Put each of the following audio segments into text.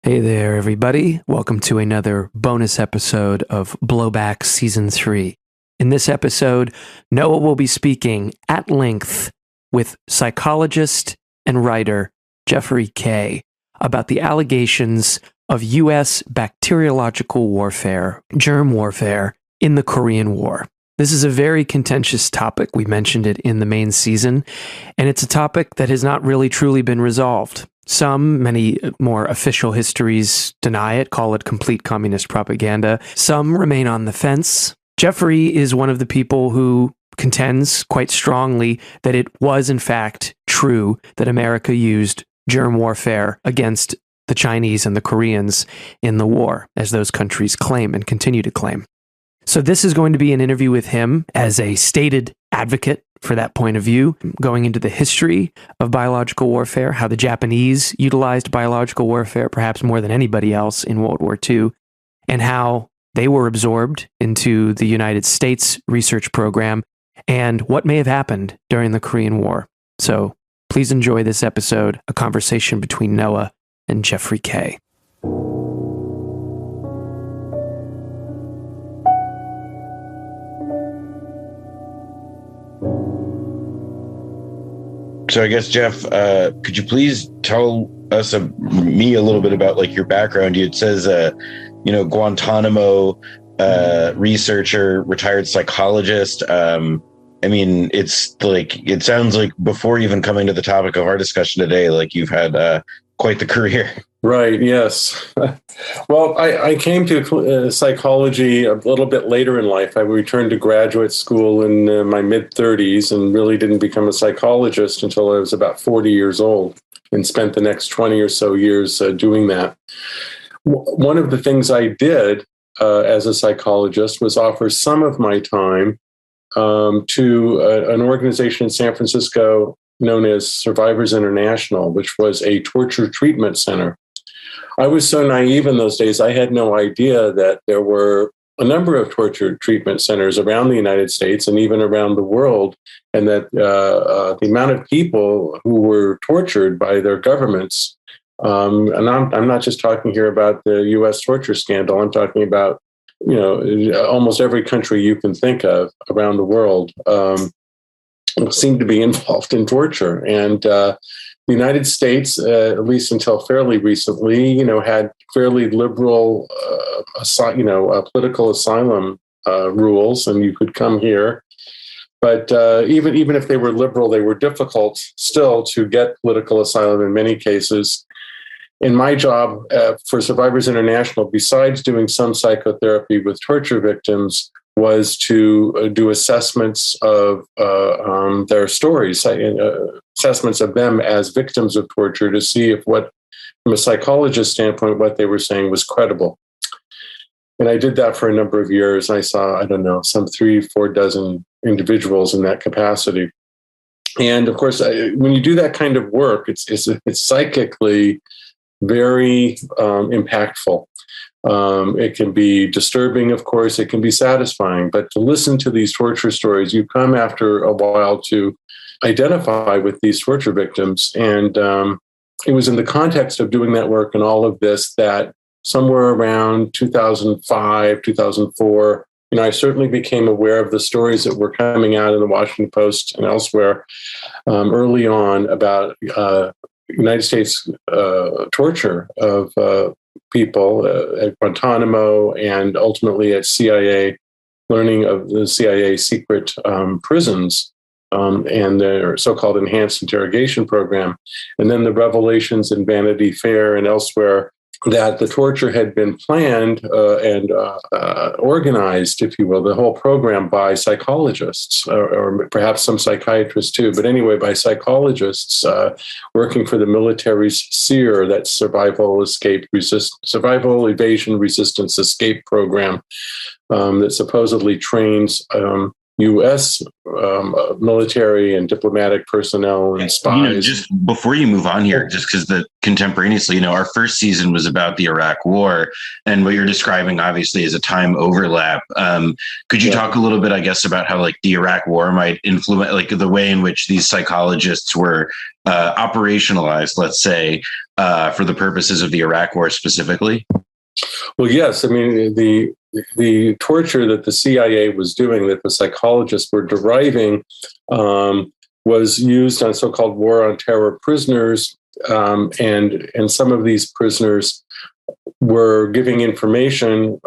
Hey there, everybody. Welcome to another bonus episode of Blowback Season 3. In this episode, Noah will be speaking at length with psychologist and writer Jeff Kaye about the allegations of U.S. bacteriological warfare, germ warfare, in the Korean War. This is a very contentious topic. We mentioned it in the main season, and it's a topic that has not really truly been resolved. Many more official histories deny it, call it complete communist propaganda. Some remain on the fence. Jeffrey is one of the people who contends quite strongly that it was in fact true that America used germ warfare against the Chinese and the Koreans in the war, as those countries claim and continue to claim. So this is going to be an interview with him as a stated advocate for that point of view, going into the history of biological warfare, how the Japanese utilized biological warfare perhaps more than anybody else in World War II, and how they were absorbed into the United States research program, and what may have happened during the Korean War. So please enjoy this episode, a conversation between Noah and Jeff Kaye. So I guess, Jeff, could you please tell us, me a little bit about like your background? It says, Guantanamo researcher, retired psychologist. It's like, it sounds like before even coming to the topic of our discussion today, like you've had quite the career. Right. Yes. Well, I came to psychology a little bit later in life. I returned to graduate school in my mid-30s and really didn't become a psychologist until I was about 40 years old and spent the next 20 or so years doing that. One of the things I did as a psychologist was offer some of my time to an organization in San Francisco known as Survivors International, which was a torture treatment center. I was so naive in those days, I had no idea that there were a number of torture treatment centers around the United States and even around the world, and that the amount of people who were tortured by their governments, and I'm not just talking here about the U.S. torture scandal, I'm talking about almost every country you can think of around the world seemed to be involved in torture. And the United States, at least until fairly recently, had fairly liberal, political asylum rules, and you could come here. But even if they were liberal, they were difficult still to get political asylum in many cases. In my job for Survivors International, besides doing some psychotherapy with torture victims, was to do assessments of their stories, assessments of them as victims of torture to see if from a psychologist standpoint, what they were saying was credible. And I did that for a number of years. I saw, some 3-4 dozen individuals in that capacity. And of course, when you do that kind of work, it's psychically very impactful. It can be disturbing, of course, it can be satisfying, but to listen to these torture stories, you come after a while to identify with these torture victims. And it was in the context of doing that work and all of this that somewhere around 2005, 2004, I certainly became aware of the stories that were coming out in the Washington Post and elsewhere early on about United States torture of people at Guantanamo and ultimately at CIA, learning of the CIA secret prisons and their so-called enhanced interrogation program. And then the revelations in Vanity Fair and elsewhere that the torture had been planned and organized, if you will, the whole program by psychologists, or perhaps some psychiatrists too, but anyway, by psychologists working for the military's SERE, that's Survival Evasion Resistance Escape Program, that supposedly trains U.S. Military and diplomatic personnel and spies. Just before you move on here, just because contemporaneously, our first season was about the Iraq War, and what you're describing obviously is a time overlap. Could you talk a little bit, I guess, about how the Iraq War might influence, the way in which these psychologists were operationalized, let's say, for the purposes of the Iraq War specifically? Well, yes. I mean, the torture that the CIA was doing, that the psychologists were deriving, was used on so-called war on terror prisoners, and some of these prisoners were giving information,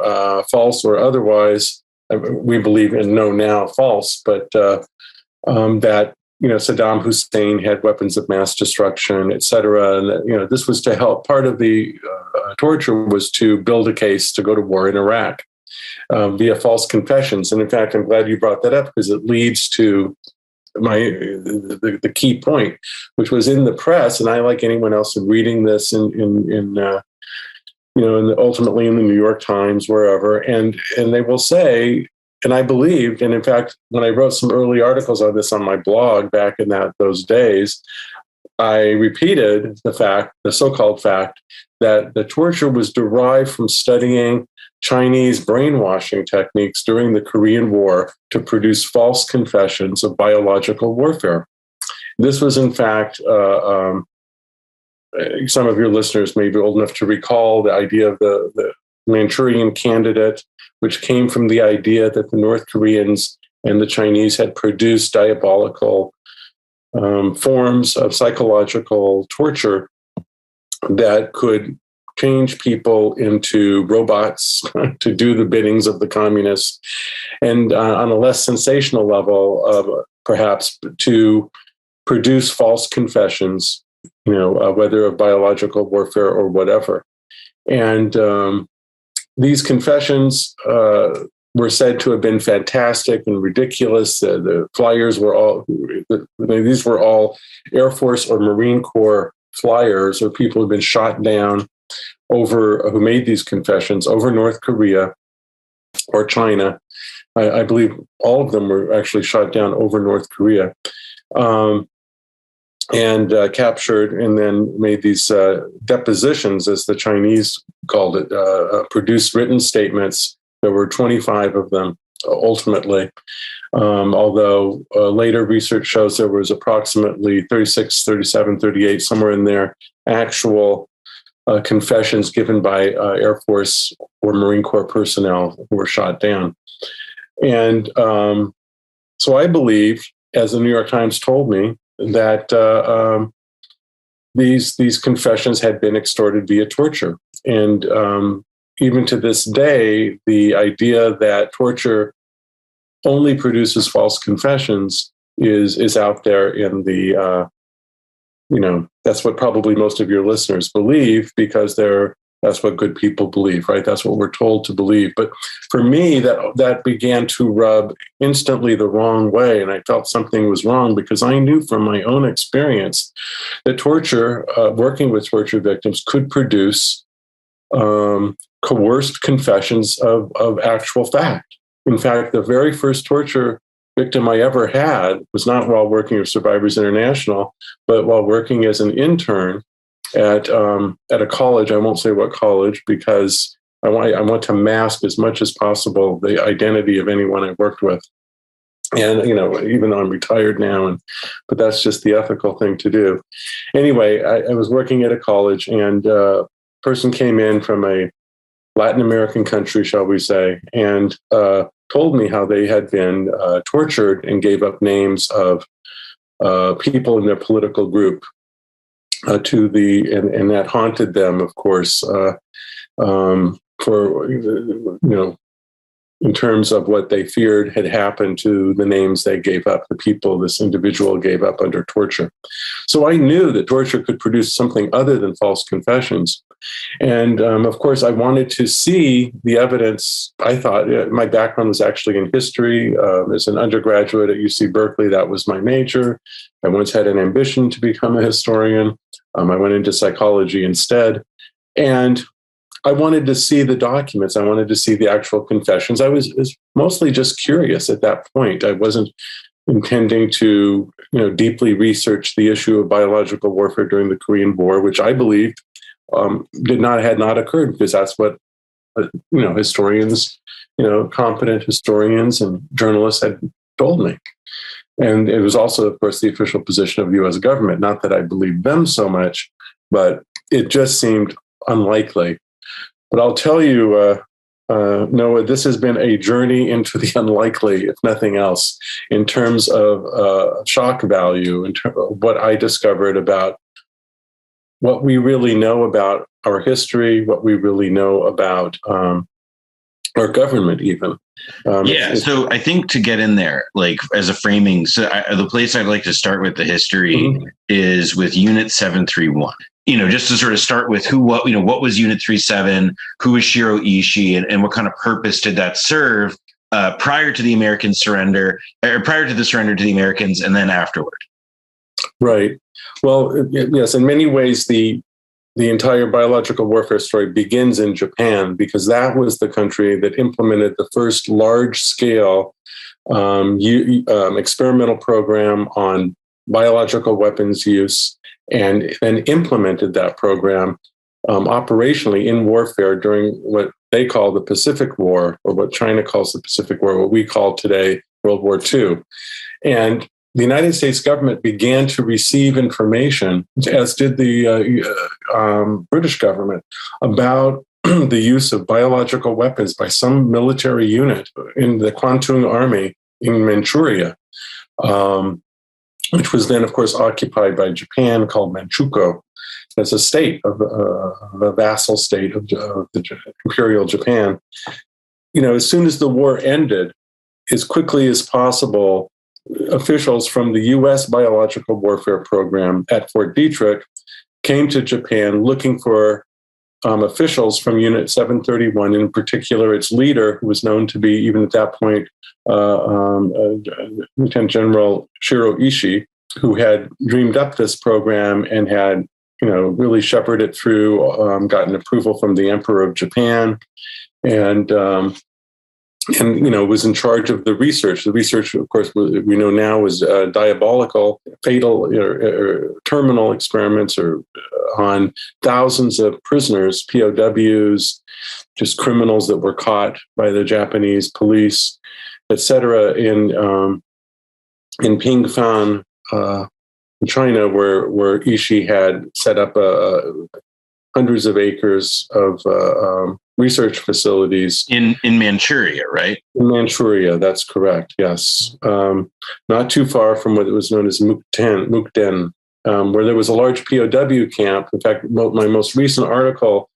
false or otherwise. We believe and know now false, but that Saddam Hussein had weapons of mass destruction, et cetera, and that, this was to help. Part of the torture was to build a case to go to war in Iraq via false confessions. And in fact, I'm glad you brought that up, because it leads to the key point, which was in the press, and I, like anyone else, reading this in ultimately in the New York Times, wherever, and they will say, and I believed, and in fact, when I wrote some early articles on this on my blog back in those days, I repeated the so-called fact, that the torture was derived from studying Chinese brainwashing techniques during the Korean War to produce false confessions of biological warfare. This was, in fact, some of your listeners may be old enough to recall the idea of the Manchurian Candidate, which came from the idea that the North Koreans and the Chinese had produced diabolical forms of psychological torture that could change people into robots to do the biddings of the communists, and on a less sensational level, perhaps to produce false confessions, whether of biological warfare or whatever. And these confessions were said to have been fantastic and ridiculous. The flyers were these were all Air Force or Marine Corps flyers, or people who had been shot down who made these confessions over North Korea or China. I believe all of them were actually shot down over North Korea, and captured, and then made these depositions, as the Chinese called it, produced written statements. There were 25 of them ultimately, although later research shows there was approximately 36, 37, 38, somewhere in there, actual confessions given by Air Force or Marine Corps personnel who were shot down. And so I believe, as the New York Times told me, that these confessions had been extorted via torture. And even to this day, the idea that torture only produces false confessions is out there in the that's what probably most of your listeners believe, because that's what good people believe, right? That's what we're told to believe. But for me, that began to rub instantly the wrong way, and I felt something was wrong, because I knew from my own experience that torture, working with torture victims, could produce coerced confessions of actual fact. In fact, the very first torture victim I ever had was not while working with Survivors International, but while working as an intern at a college. I won't say what college, because I want to mask as much as possible the identity of anyone I worked with. And even though I'm retired now, but that's just the ethical thing to do. Anyway, I was working at a college, and a person came in from a Latin American country, shall we say, and told me how they had been tortured, and gave up names of people in their political group and that haunted them, of course, for in terms of what they feared had happened to the names they gave up, the people this individual gave up under torture. So I knew that torture could produce something other than false confessions. And of course, I wanted to see the evidence. I thought my background was actually in history. As an undergraduate at UC Berkeley, that was my major. I once had an ambition to become a historian. I went into psychology instead. And I wanted to see the documents. I wanted to see the actual confessions. I was mostly just curious at that point. I wasn't intending to, deeply research the issue of biological warfare during the Korean War, which I believed had not occurred, because that's what historians, competent historians and journalists had told me. And it was also, of course, the official position of the U.S. government. Not that I believed them so much, but it just seemed unlikely. But I'll tell you, Noah, this has been a journey into the unlikely, if nothing else, in terms of shock value, in terms of what I discovered about what we really know about our history, what we really know about our government, even. So I think to get in there, like as a framing, the place I'd like to start with the history is with Unit 731. Just to sort of start with what was Unit 37, who was Shiro Ishii, and what kind of purpose did that serve prior to the American surrender, or prior to the surrender to the Americans, and then afterward. Right. Well, yes, in many ways, the entire biological warfare story begins in Japan, because that was the country that implemented the first large-scale experimental program on biological weapons use, and implemented that program operationally in warfare during what they call the Pacific War, or what China calls the Pacific War, what we call today World War II. And the United States government began to receive information, as did the British government, about the use of biological weapons by some military unit in the Kwantung Army in Manchuria, which was then, of course, occupied by Japan, called Manchukuo, as a state of a vassal state of the Imperial Japan. As soon as the war ended, as quickly as possible, officials from the U.S. biological warfare program at Fort Detrick came to Japan looking for officials from Unit 731, in particular its leader, who was known to be, even at that point, Lieutenant General Shiro Ishii, who had dreamed up this program and had, really shepherded it through, gotten approval from the Emperor of Japan, and was in charge of the research. The research, of course, we know now was diabolical, fatal, terminal experiments on thousands of prisoners, POWs, just criminals that were caught by the Japanese police, etc., in Pingfan, China, where Ishii had set up hundreds of acres of research facilities in Manchuria, right? In Manchuria, that's correct. Yes, not too far from what was known as Mukden, where there was a large POW camp. In fact, my most recent article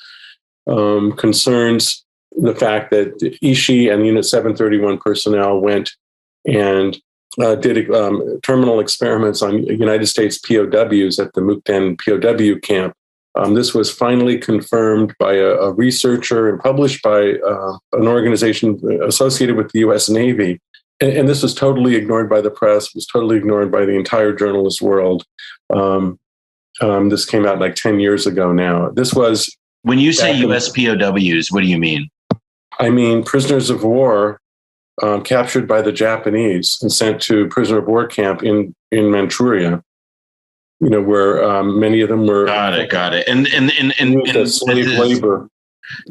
concerns the fact that Ishii and Unit 731 personnel went and did terminal experiments on United States POWs at the Mukden POW camp. This was finally confirmed by a researcher and published by an organization associated with the U.S. Navy. And this was totally ignored by the press, was totally ignored by the entire journalist world. This came out like 10 years ago now. This was... When you say U.S. POWs, what do you mean? I mean prisoners of war captured by the Japanese and sent to prisoner of war camp in Manchuria. Where many of them were got it, and slave labor,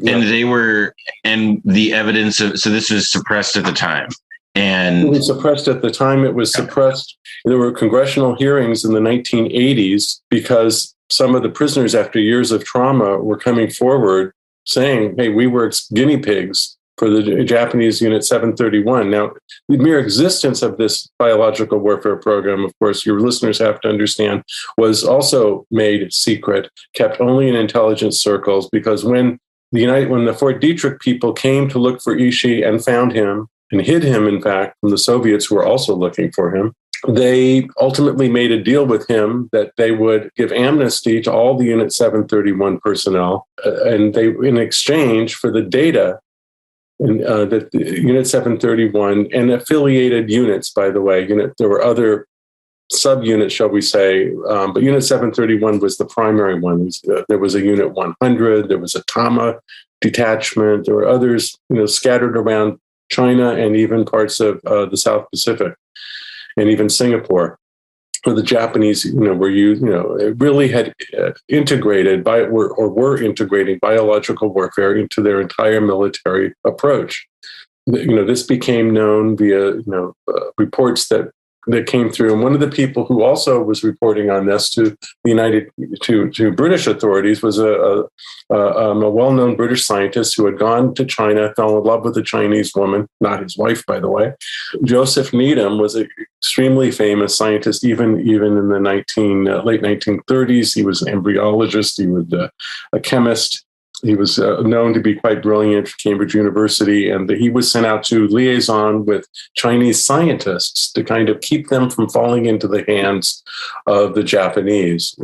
and they were, and the evidence of, so this was suppressed at the time, and it was suppressed at the time. It was suppressed. There were congressional hearings in the 1980s because some of the prisoners, after years of trauma, were coming forward saying, "Hey, we were guinea pigs for the Japanese Unit 731. Now, the mere existence of this biological warfare program, of course, your listeners have to understand, was also made secret, kept only in intelligence circles, because when the Fort Detrick people came to look for Ishii and found him, and hid him, in fact, from the Soviets who were also looking for him, they ultimately made a deal with him that they would give amnesty to all the Unit 731 personnel, and they, in exchange for the data, that Unit 731 and affiliated units, by the way, there were other subunits, shall we say, but Unit 731 was the primary one. There was a Unit 100, there was a Tama detachment, there were others, scattered around China and even parts of the South Pacific and even Singapore, where the Japanese, really had integrated were integrating biological warfare into their entire military approach. This became known via, reports that that came through. And one of the people who also was reporting on this to British authorities was a well-known British scientist who had gone to China, fell in love with a Chinese woman, not his wife, by the way. Joseph Needham was an extremely famous scientist, even in the late 1930s. He was an embryologist. He was a chemist. He was known to be quite brilliant at Cambridge University, and he was sent out to liaison with Chinese scientists to kind of keep them from falling into the hands of the Japanese.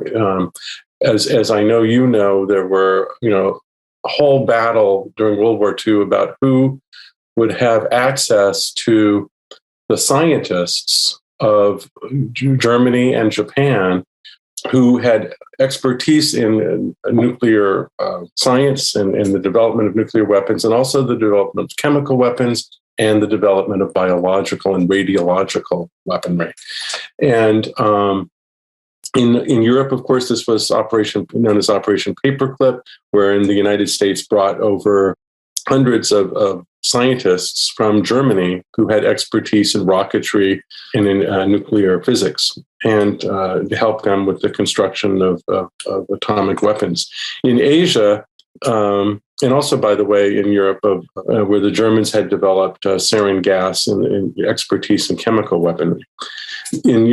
As I know, there were, a whole battle during World War II about who would have access to the scientists of Germany and Japan who had expertise in nuclear science and the development of nuclear weapons, and also the development of chemical weapons and the development of biological and radiological weaponry. And in Europe, of course, this was known as Operation Paperclip, wherein the United States brought over hundreds of scientists from Germany who had expertise in rocketry and in nuclear physics, and to help them with the construction of atomic weapons. In Asia, and also, by the way, in Europe, where the Germans had developed sarin gas and expertise in chemical weaponry. In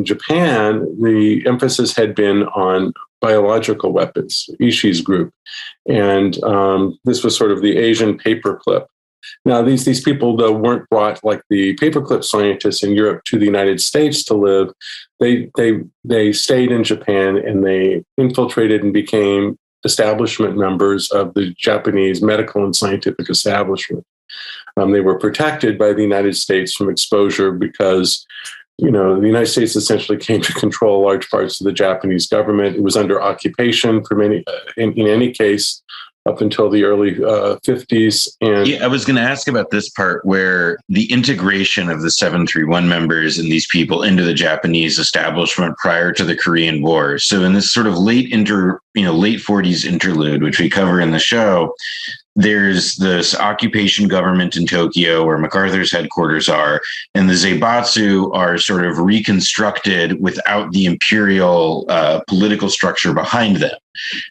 Japan, the emphasis had been on biological weapons, Ishii's group. And this was sort of the Asian paperclip. Now, these people, though, weren't brought like the paperclip scientists in Europe to the United States to live. They stayed in Japan, and they infiltrated and became establishment members of the Japanese medical and scientific establishment. They were protected by the United States from exposure because, the United States essentially came to control large parts of the Japanese government. It was under occupation for many, in any case, up until the early 50s. And I was going to ask about this part where the integration of the 731 members and these people into the Japanese establishment prior to the Korean War. So in this sort of late 40s interlude, which we cover in the show, there's this occupation government in Tokyo where MacArthur's headquarters are, and the Zaibatsu are sort of reconstructed without the imperial political structure behind them.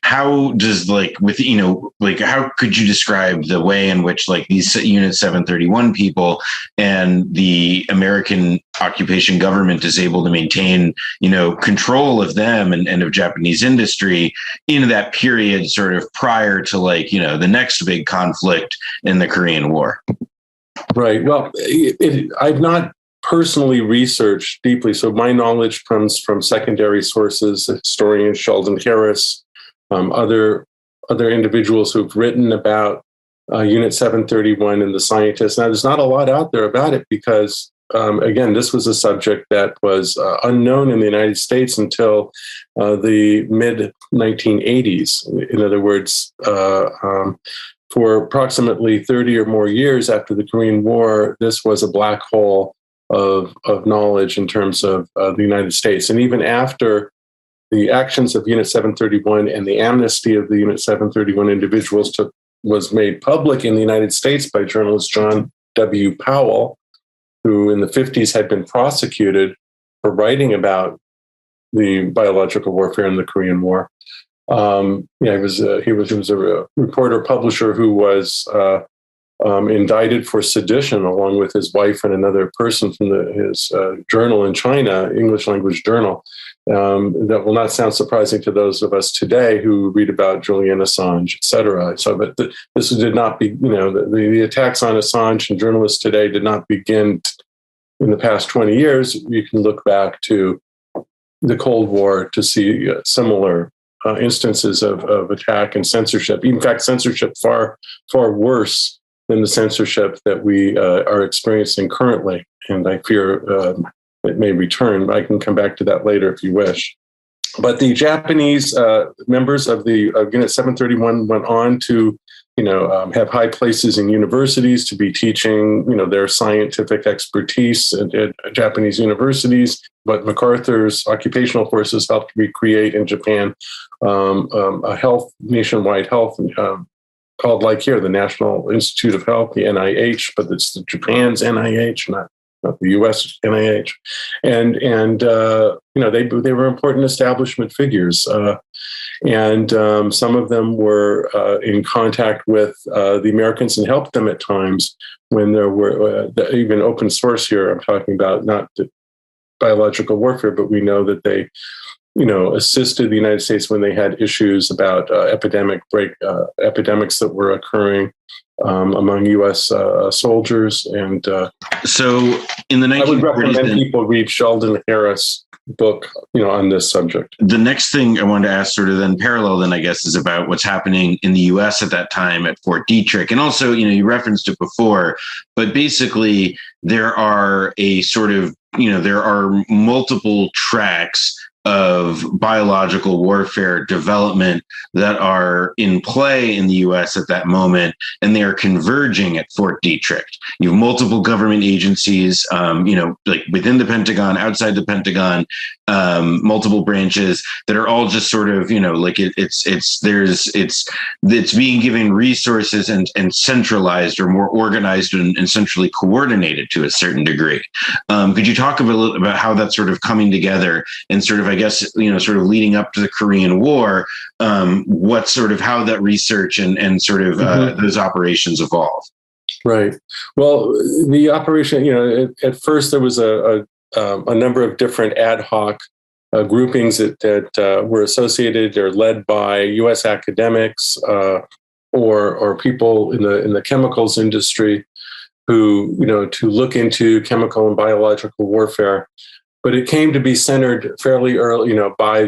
How does how could you describe the way in which these Unit 731 people and the American occupation government is able to maintain, control of them and of Japanese industry in that period sort of prior to the next big conflict in the Korean War? Right. Well, I've not personally researched deeply, so my knowledge comes from secondary sources, historian Sheldon Harris, other individuals who've written about Unit 731 and the scientists. Now, there's not a lot out there about it because, again, this was a subject that was unknown in the United States until the mid-1980s. In other words, for approximately 30 or more years after the Korean War, this was a black hole of knowledge in terms of the United States. And even after the actions of Unit 731 and the amnesty of the Unit 731 individuals was made public in the United States by journalist John W. Powell, who in the 50s had been prosecuted for writing about the biological warfare in the Korean War. He was a reporter publisher who was indicted for sedition along with his wife and another person from his journal in China, English language journal. That will not sound surprising to those of us today who read about Julian Assange, et cetera. So, but this did not be, the attacks on Assange and journalists today did not begin in the past 20 years. You can look back to the Cold War to see similar instances of attack and censorship. In fact, censorship far, far worse than the censorship that we are experiencing currently. And I fear it may return. I can come back to that later if you wish. But the Japanese members of the Unit 731 went on to, have high places in universities to be teaching, their scientific expertise at Japanese universities. But MacArthur's occupational forces helped recreate in Japan a nationwide health called, like here, the National Institute of Health, the NIH, but it's the Japan's NIH, not not the U.S. NIH, and they were important establishment figures, and some of them were in contact with the Americans and helped them at times when there were even open source here. I'm talking about not the biological warfare, but we know that they assisted the United States when they had issues about epidemics that were occurring among U.S. soldiers. And so in the 1940s, I would recommend people read Sheldon Harris' book, on this subject. The next thing I wanted to ask, sort of then parallel, then I guess, is about what's happening in the U.S. at that time at Fort Detrick, and also, you referenced it before, but basically there are there are multiple tracks of biological warfare development that are in play in the U.S. at that moment, and they are converging at Fort Detrick. You have multiple government agencies, like within the Pentagon, outside the Pentagon, multiple branches that are all just sort of, it's being given resources and centralized or more organized and centrally coordinated to a certain degree. Could you talk a little about how that's sort of coming together and sort of, I guess, sort of leading up to the Korean War, what sort of how that research and sort of those operations evolved? Right. Well, the operation, at first there was a number of different ad hoc groupings that were associated or led by U.S. academics or people in the chemicals industry who, to look into chemical and biological warfare. But it came to be centered fairly early, by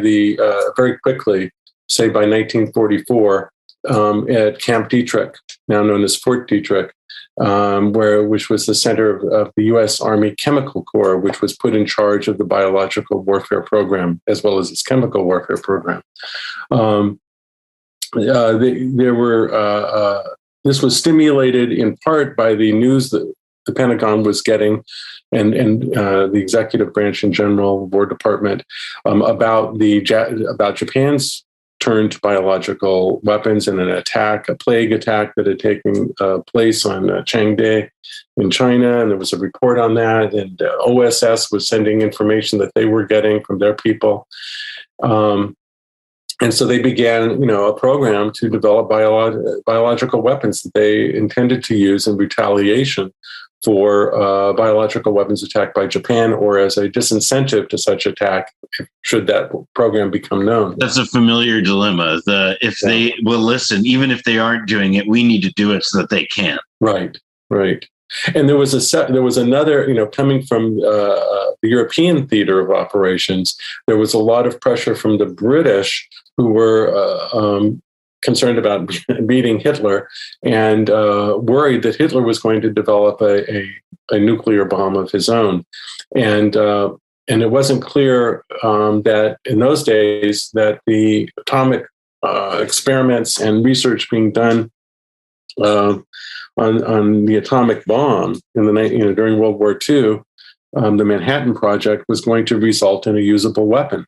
very quickly, say by 1944, at Camp Detrick, now known as Fort Detrick, which was the center of the U.S. Army Chemical Corps, which was put in charge of the biological warfare program as well as its chemical warfare program. This was stimulated in part by the news that the Pentagon was getting, and the executive branch in general, War Department, about Japan's turn to biological weapons and a plague attack that had taken place on Changde in China, and there was a report on that, and OSS was sending information that they were getting from their people. And so they began, a program to develop biological weapons that they intended to use in retaliation for biological weapons attack by Japan, or as a disincentive to such attack, should that program become known. That's a familiar dilemma. They will listen, even if they aren't doing it, we need to do it so that they can. Right. And there was another, coming from the European theater of operations, there was a lot of pressure from the British, who were concerned about beating Hitler and worried that Hitler was going to develop a nuclear bomb of his own. And it wasn't clear that in those days that the atomic experiments and research being done on the atomic bomb during World War II, the Manhattan Project was going to result in a usable weapon.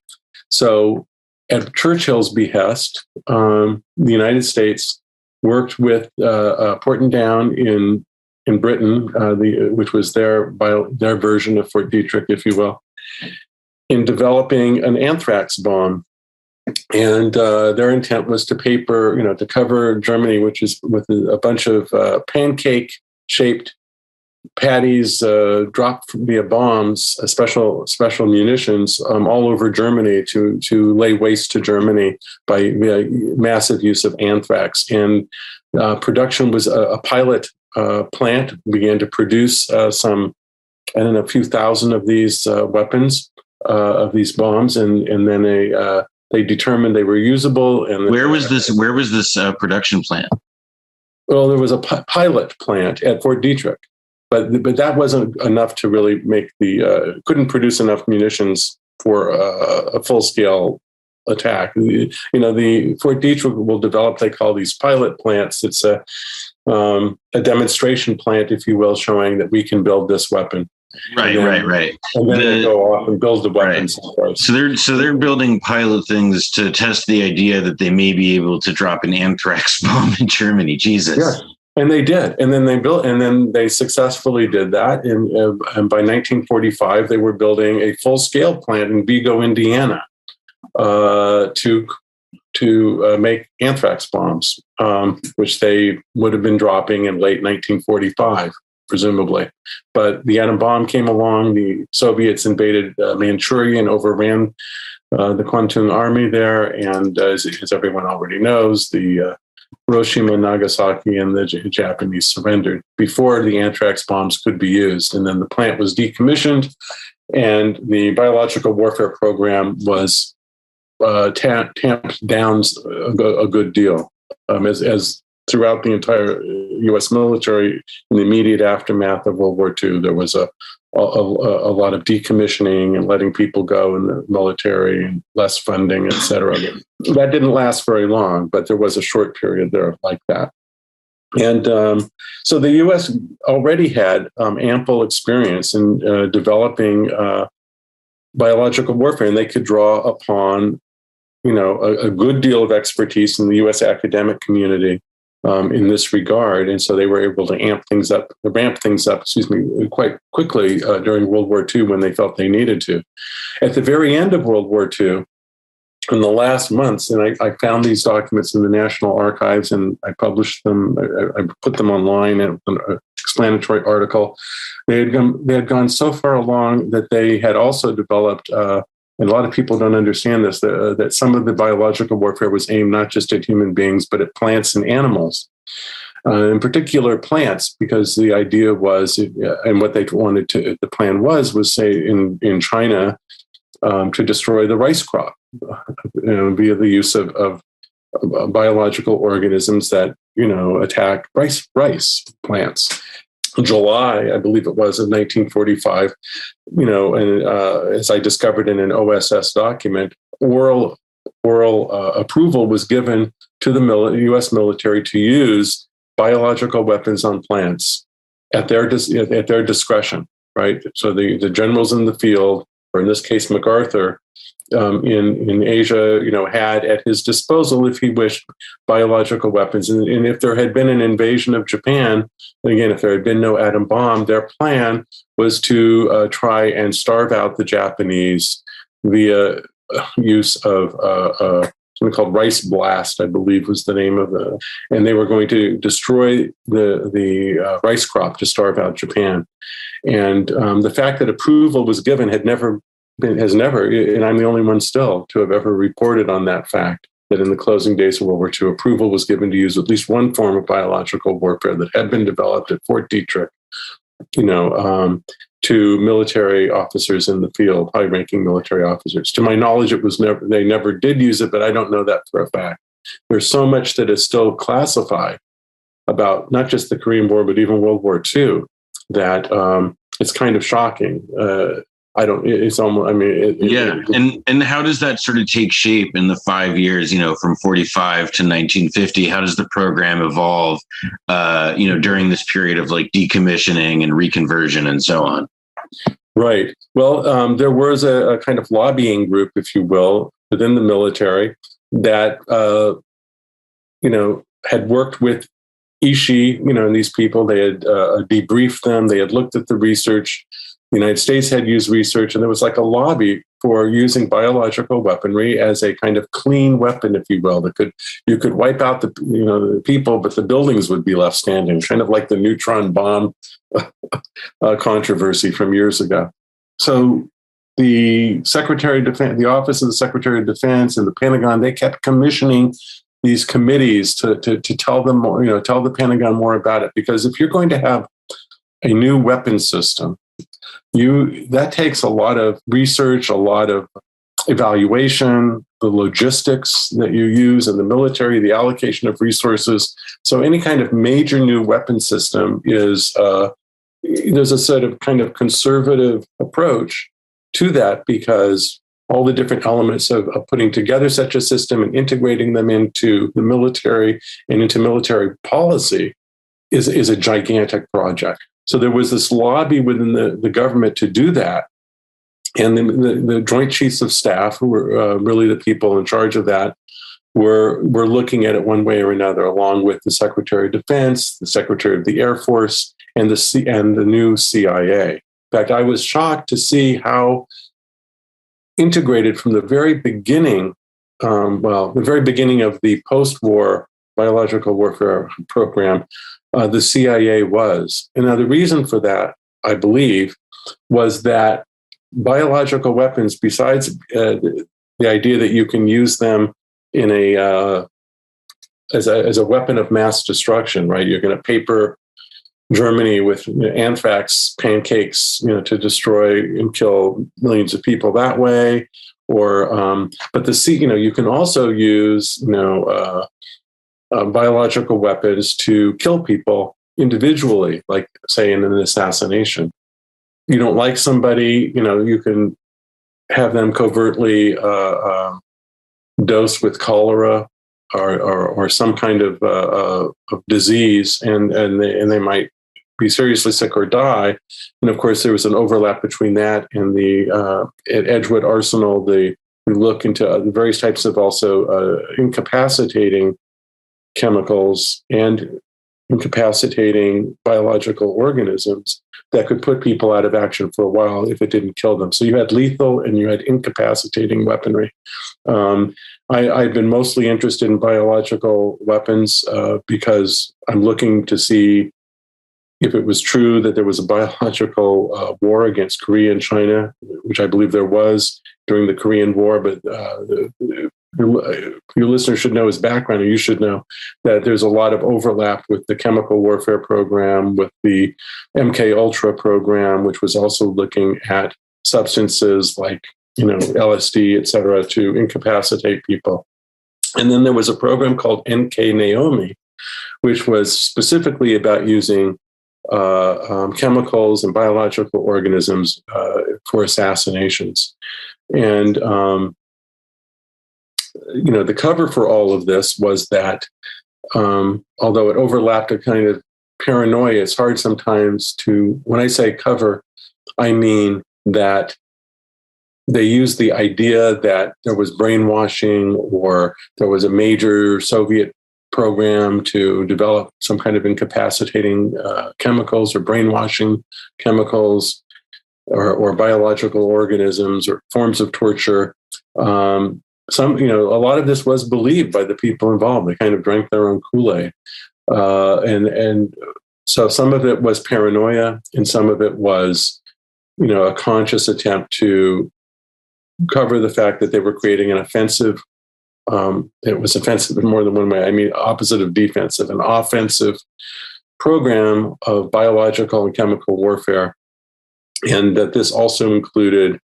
So at Churchill's behest, the United States worked with Portendown in Britain, which was their version of Fort Detrick, if you will, in developing an anthrax bomb. And their intent was to cover Germany, which is with a bunch of pancake-shaped patties dropped via bombs, special munitions all over Germany to lay waste to Germany by massive use of anthrax. And production was a pilot plant began to produce a few thousand of these weapons, of these bombs, and then they determined they were usable. And where was this production plant? Well, there was a pilot plant at Fort Detrick. But that wasn't enough to really make couldn't produce enough munitions for a full-scale attack. The Fort Detrick will develop, they call these pilot plants. It's a demonstration plant, if you will, showing that we can build this weapon. Right. And then they go off and build the weapons. Right. So they're building pilot things to test the idea that they may be able to drop an anthrax bomb in Germany. Jesus. Yeah. And they did. And then they successfully did that. And by 1945, they were building a full-scale plant in Vigo, Indiana, to make anthrax bombs, which they would have been dropping in late 1945, presumably. But the atom bomb came along. The Soviets invaded Manchuria and overran the Kwantung Army there. And as everyone already knows, the Hiroshima, Nagasaki, and the Japanese surrendered before the anthrax bombs could be used. And then the plant was decommissioned, and the biological warfare program was tamped down a good deal. As throughout the entire U.S. military, in the immediate aftermath of World War II, there was a lot of decommissioning and letting people go in the military and less funding, et cetera. That didn't last very long, but there was a short period there like that. And so the U.S. already had ample experience in developing biological warfare, and they could draw upon, a good deal of expertise in the U.S. academic community in this regard. And so they were able to ramp things up, quite quickly during World War II when they felt they needed to. At the very end of World War II, in the last months, and I found these documents in the National Archives, and I published them, I put them online in an explanatory article. They had gone so far along that they had also developed, and a lot of people don't understand this, that some of the biological warfare was aimed not just at human beings, but at plants and animals. In particular, plants, because the idea was, and what they wanted to, the plan was say in China, to destroy the rice crop via the use of biological organisms that attack rice plants. In July, I believe it was, of 1945, and as I discovered in an OSS document, oral approval was given to the U.S. military to use biological weapons on plants at their discretion. Right. So the generals in the field, or in this case, MacArthur, in Asia, had at his disposal, if he wished, biological weapons. And if there had been an invasion of Japan, again, if there had been no atom bomb, their plan was to try and starve out the Japanese via use of something called rice blast, I believe was the name of it. And they were going to destroy the rice crop to starve out Japan. And the fact that approval was given has never, and I'm the only one still to have ever reported on that fact, that in the closing days of World War II, approval was given to use at least one form of biological warfare that had been developed at Fort Detrick, to military officers in the field, high-ranking military officers. To my knowledge, they never did use it, but I don't know that for a fact. There's so much that is still classified about not just the Korean War, but even World War II, that it's kind of shocking. It's almost, And how does that sort of take shape in the 5 years, from 45 to 1950? How does the program evolve, during this period of like decommissioning and reconversion and so on? Right. Well, there was a kind of lobbying group, if you will, within the military that, had worked with Ishii, and these people. They had debriefed them. They had looked at the research. The United States had used research, and there was like a lobby for using biological weaponry as a kind of clean weapon, if you will, you could wipe out the people, but the buildings would be left standing, kind of like the neutron bomb controversy from years ago. So the Secretary of Defense, the Office of the Secretary of Defense, and the Pentagon, they kept commissioning these committees to tell them more, tell the Pentagon more about it, because if you're going to have a new weapon system, that takes a lot of research, a lot of evaluation, the logistics that you use in the military, the allocation of resources. So any kind of major new weapon system is there's a sort of kind of conservative approach to that, because all the different elements of putting together such a system and integrating them into the military and into military policy is a gigantic project. So there was this lobby within the government to do that. And the Joint Chiefs of Staff, who were really the people in charge of that, were looking at it one way or another, along with the Secretary of Defense, the Secretary of the Air Force, and the new CIA. In fact, I was shocked to see how integrated from the very beginning, the very beginning of the post-war biological warfare program, the CIA was. And now the reason for that, I believe, was that biological weapons, besides the idea that you can use them in as a weapon of mass destruction, right? You're going to paper Germany with anthrax pancakes, to destroy and kill millions of people that way. Or, but you can also use, biological weapons to kill people individually, like say in an assassination. You don't like somebody, you can have them covertly dosed with cholera or some kind of disease, and they might be seriously sick or die. And of course, there was an overlap between that and at Edgewood Arsenal. We look into the various types of also incapacitating chemicals and incapacitating biological organisms that could put people out of action for a while if it didn't kill them. So you had lethal and you had incapacitating weaponry. I've been mostly interested in biological weapons because I'm looking to see if it was true that there was a biological war against Korea and China, which I believe there was during the Korean War. But your listener should know his background, or you should know that there's a lot of overlap with the chemical warfare program, with the MK Ultra program, which was also looking at substances like LSD, et cetera, to incapacitate people. And then there was a program called NK Naomi, which was specifically about using chemicals and biological organisms for assassinations. And the cover for all of this was that, although it overlapped a kind of paranoia, it's hard sometimes when I say cover, I mean that they used the idea that there was brainwashing or there was a major Soviet program to develop some kind of incapacitating chemicals or brainwashing chemicals or biological organisms or forms of torture. A lot of this was believed by the people involved. They kind of drank their own Kool-Aid. And so some of it was paranoia and some of it was, a conscious attempt to cover the fact that they were creating an offensive. It was offensive in more than one way. I mean, opposite of defensive, an offensive program of biological and chemical warfare. And that this also included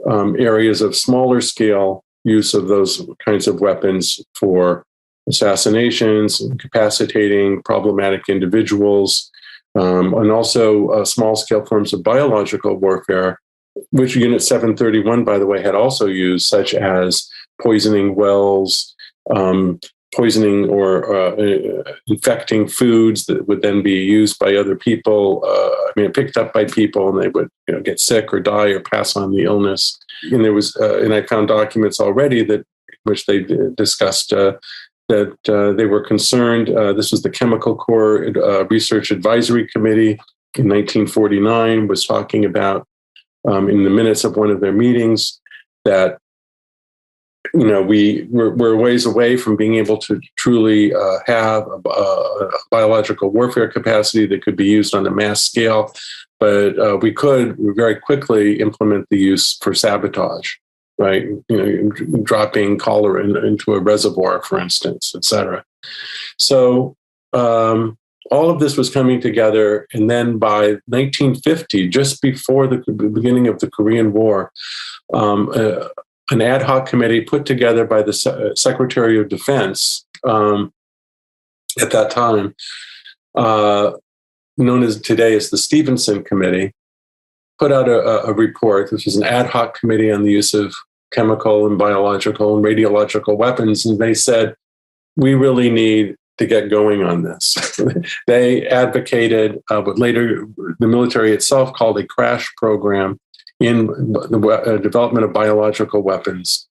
areas of smaller scale use of those kinds of weapons for assassinations, incapacitating problematic individuals, and also small scale forms of biological warfare, which Unit 731, by the way, had also used, such as poisoning wells, poisoning or infecting foods that would then be used by other people. Picked up by people, and they would get sick or die or pass on the illness. And there was, and I found documents already which they discussed that they were concerned. This was the Chemical Corps Research Advisory Committee in 1949 was talking about in the minutes of one of their meetings that we're ways away from being able to truly have a biological warfare capacity that could be used on a mass scale, but we could very quickly implement the use for sabotage, right? Dropping cholera into a reservoir, for instance, et cetera. So all of this was coming together, and then by 1950, just before the beginning of the Korean War, an ad hoc committee put together by the Secretary of Defense at that time, known as today as the Stevenson Committee, put out a report. This was an ad hoc committee on the use of chemical and biological and radiological weapons. And they said, we really need to get going on this. They advocated what later the military itself called a crash program in the development of biological weapons.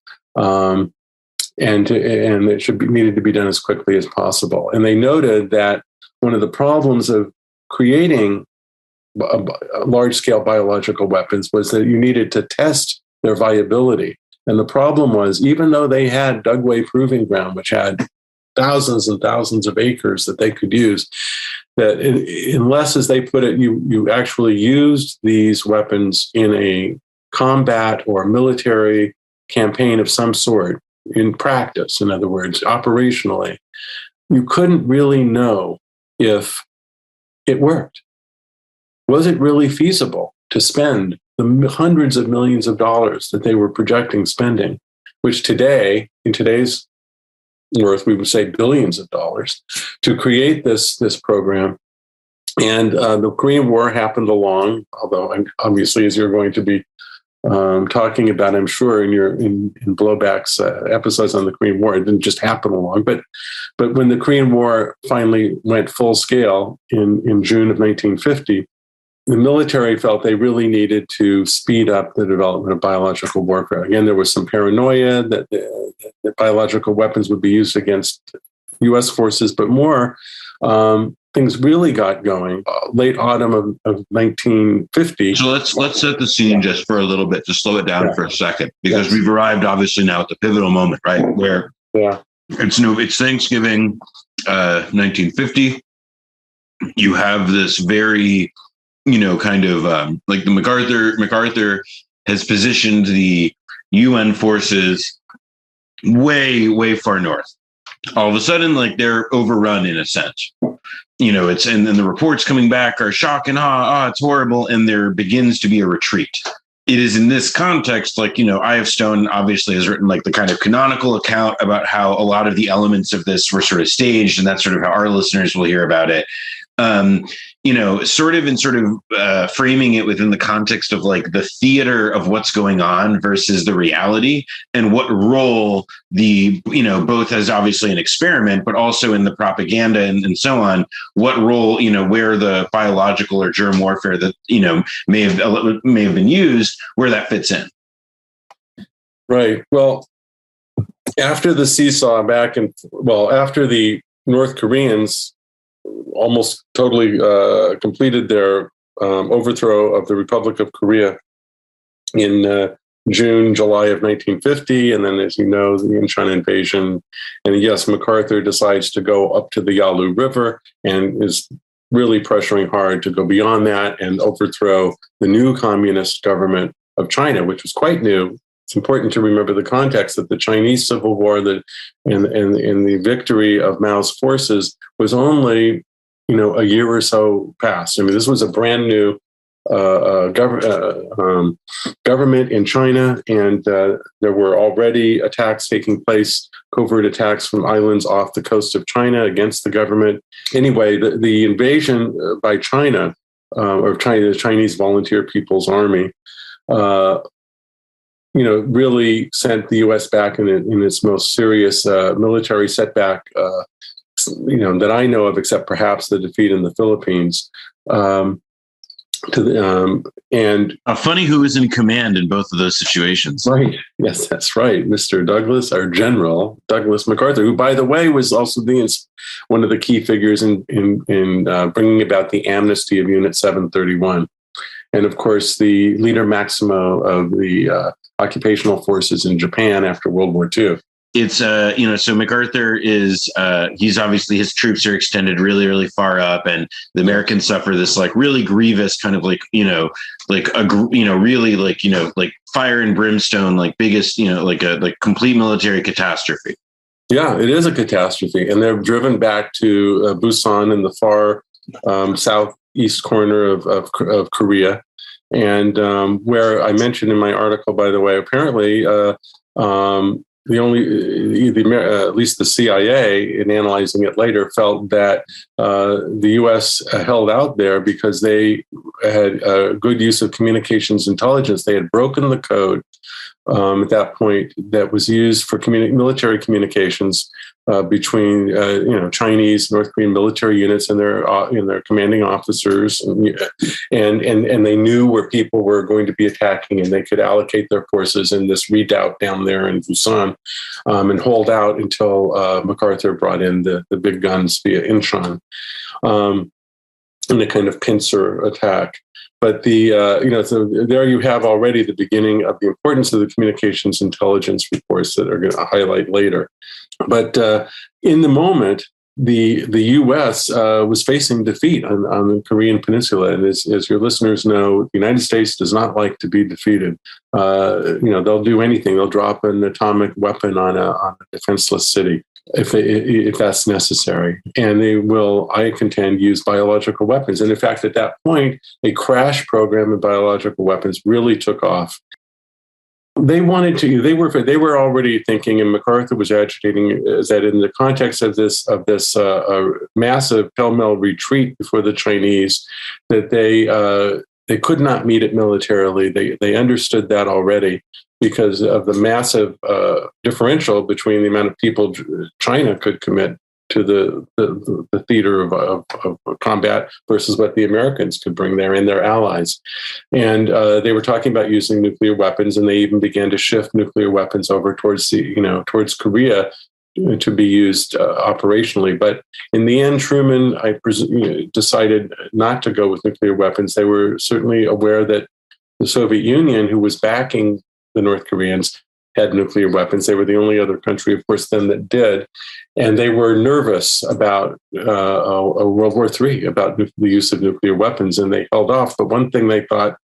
and it needed to be done as quickly as possible. And they noted that one of the problems of creating large-scale biological weapons was that you needed to test their viability. And the problem was, even though they had Dugway Proving Ground, which had thousands and thousands of acres that they could use, that unless, as they put it, you actually used these weapons in a combat or military campaign of some sort, in practice, in other words, operationally, you couldn't really know if it worked. Was it really feasible to spend the hundreds of millions of dollars that they were projecting spending, which today, in today's worth, we would say billions of dollars, to create this program? And the Korean War happened along, although obviously, as you're going to be talking about, I'm sure, in Blowback's episodes on the Korean War, it didn't just happen along. But when the Korean War finally went full scale in June of 1950, the military felt they really needed to speed up the development of biological warfare. Again, there was some paranoia that biological weapons would be used against U.S. forces, but more, things really got going late autumn of 1950. So let's set the scene just for a little bit, to slow it down for a second, because we've arrived obviously now at the pivotal moment, right? Where it's Thanksgiving, 1950. You have this very, kind of like the MacArthur has positioned the UN forces way, way far north. All of a sudden, like, they're overrun in a sense. And then the reports coming back are shock and awe, it's horrible, and there begins to be a retreat. It is in this context, like, I.F. Stone obviously has written like the kind of canonical account about how a lot of the elements of this were sort of staged, and that's sort of how our listeners will hear about it. Framing it within the context of like the theater of what's going on versus the reality, and what role both as obviously an experiment, but also in the propaganda and so on, what role, where the biological or germ warfare that, may have been used, where that fits in. Right. Well, after the seesaw after the North Koreans almost totally completed their overthrow of the Republic of Korea in June, July of 1950. And then, as you know, the Inchon invasion. And yes, MacArthur decides to go up to the Yalu River and is really pressuring hard to go beyond that and overthrow the new communist government of China, which was quite new. It's important to remember the context that the Chinese Civil War and the victory of Mao's forces was only, a year or so past. I mean, this was a brand new government in China, and there were already attacks taking place, covert attacks from islands off the coast of China against the government. Anyway, the invasion by China, the Chinese Volunteer People's Army, really sent the U.S. back in its most serious military setback, that I know of, except perhaps the defeat in the Philippines. And funny who was in command in both of those situations. Right. Yes, that's right. Mr. Douglas, our General Douglas MacArthur, who, by the way, was also one of the key figures in bringing about the amnesty of Unit 731. And of course, the leader maximo of the occupational forces in Japan after World War II. It's, so MacArthur is, he's obviously, his troops are extended really, really far up, and the Americans suffer this like really grievous kind of like, really like fire and brimstone, like biggest, like complete military catastrophe. Yeah, it is a catastrophe. And they're driven back to Busan in the far southeast corner of Korea. And where I mentioned in my article, by the way, apparently at least the CIA, in analyzing it later, felt that the U.S. held out there because they had good use of communications intelligence. They had broken the code at that point that was used for military communications between Chinese, North Korean military units and their commanding officers, and they knew where people were going to be attacking, and they could allocate their forces in this redoubt down there in Busan, and hold out until MacArthur brought in the big guns via Incheon, in a kind of pincer attack. But so there you have already the beginning of the importance of the communications intelligence reports that are going to highlight later. But in the moment, the U.S. Was facing defeat on the Korean Peninsula, and as your listeners know, the United States does not like to be defeated. They'll do anything. They'll drop an atomic weapon on a defenseless city if that's necessary, and they will, I contend, use biological weapons. And in fact, at that point, a crash program of biological weapons really took off. They wanted to. They were already thinking, and MacArthur was agitating, that in the context of this massive pell-mell retreat before the Chinese, that they could not meet it militarily. They understood that already because of the massive differential between the amount of people China could commit to the theater of combat versus what the Americans could bring there and their allies. And they were talking about using nuclear weapons, and they even began to shift nuclear weapons over towards Korea to be used operationally. But in the end, Truman, decided not to go with nuclear weapons. They were certainly aware that the Soviet Union, who was backing the North Koreans, had nuclear weapons. They were the only other country, of course, then that did. And they were nervous about World War III, about the use of nuclear weapons, and they held off. But one thing they thought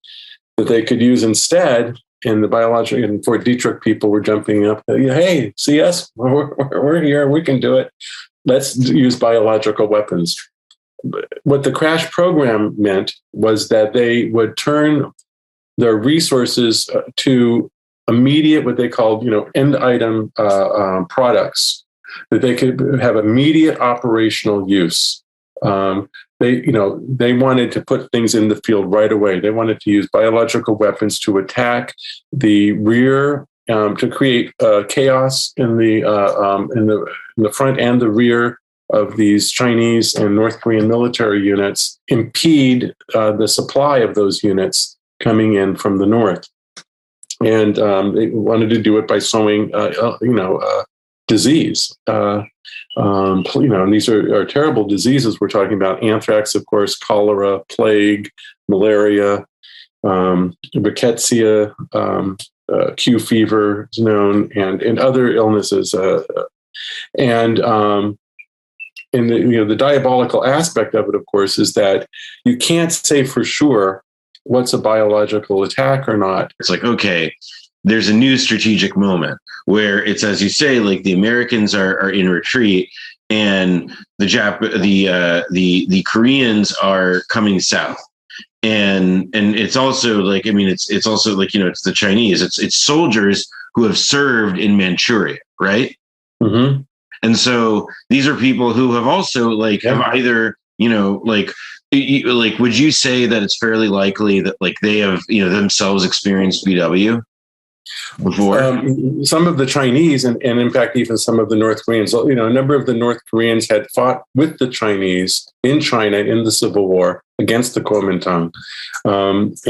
that they could use instead, and the biological and Fort Detrick people were jumping up, hey, see us? We're here. We can do it. Let's use biological weapons. What the crash program meant was that they would turn their resources to immediate, what they called, end item products that they could have immediate operational use. They wanted to put things in the field right away. They wanted to use biological weapons to attack the rear, to create chaos in the front and the rear of these Chinese and North Korean military units, impede the supply of those units coming in from the north. And they wanted to do it by sowing, disease. And these are terrible diseases. We're talking about anthrax, of course, cholera, plague, malaria, rickettsia, Q fever is known, and other illnesses. The diabolical aspect of it, of course, is that you can't say for sure what's a biological attack or not. It's like, okay, there's a new strategic moment where it's, as you say, like the Americans are in retreat, and the Koreans are coming south, and it's also like, it's also like, it's the Chinese, it's soldiers who have served in Manchuria, right? Mm-hmm. And so these are people who have also have either would you say that it's fairly likely that they have themselves experienced BW before? Some of the Chinese and in fact even some of the North Koreans, a number of the North Koreans had fought with the Chinese in China in the Civil War against the Kuomintang, and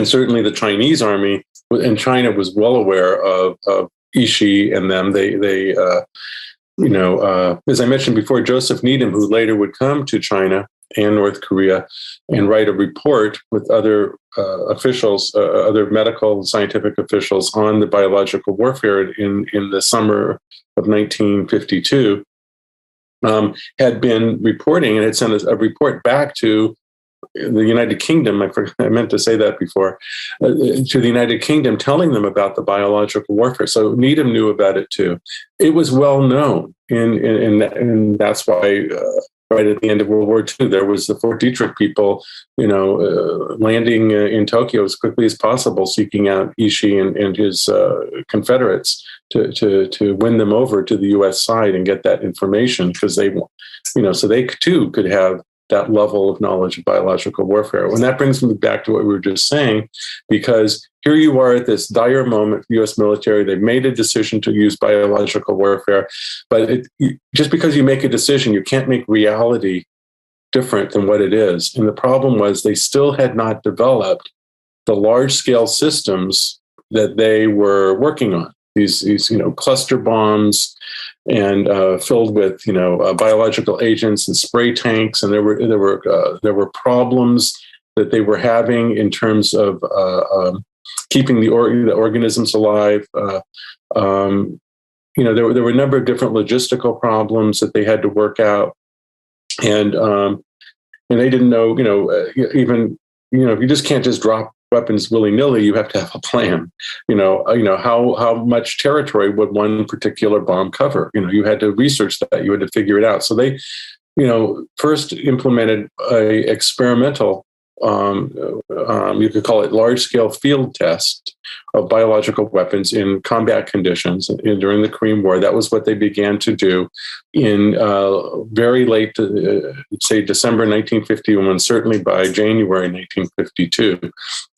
certainly the Chinese army in China was well aware of Ishii and them. They as I mentioned before, Joseph Needham, who later would come to China and North Korea and write a report with other officials, other medical and scientific officials on the biological warfare in the summer of 1952, had been reporting and had sent a report back to the United Kingdom. I meant to say that before, to the United Kingdom, telling them about the biological warfare. So Needham knew about it too. It was well known, and that's why right at the end of World War II, there was the Fort Detrick people, landing in Tokyo as quickly as possible, seeking out Ishii and his Confederates to win them over to the U.S. side and get that information, because they, so they too could have that level of knowledge of biological warfare. And that brings me back to what we were just saying, because here you are at this dire moment, U.S. military, they've made a decision to use biological warfare, but just because you make a decision, you can't make reality different than what it is. And the problem was they still had not developed the large-scale systems that they were working on. These cluster bombs and filled with biological agents and spray tanks, and there were problems that they were having in terms of keeping the organisms alive. There were a number of different logistical problems that they had to work out, and they didn't know. You just can't just drop weapons willy-nilly. You have to have a plan. How much territory would one particular bomb cover? You had to research that. You had to figure it out. So they, first implemented a experimental, you could call it large-scale field test of biological weapons in combat conditions during the Korean War. That was what they began to do in very late, say December 1951, certainly by January 1952,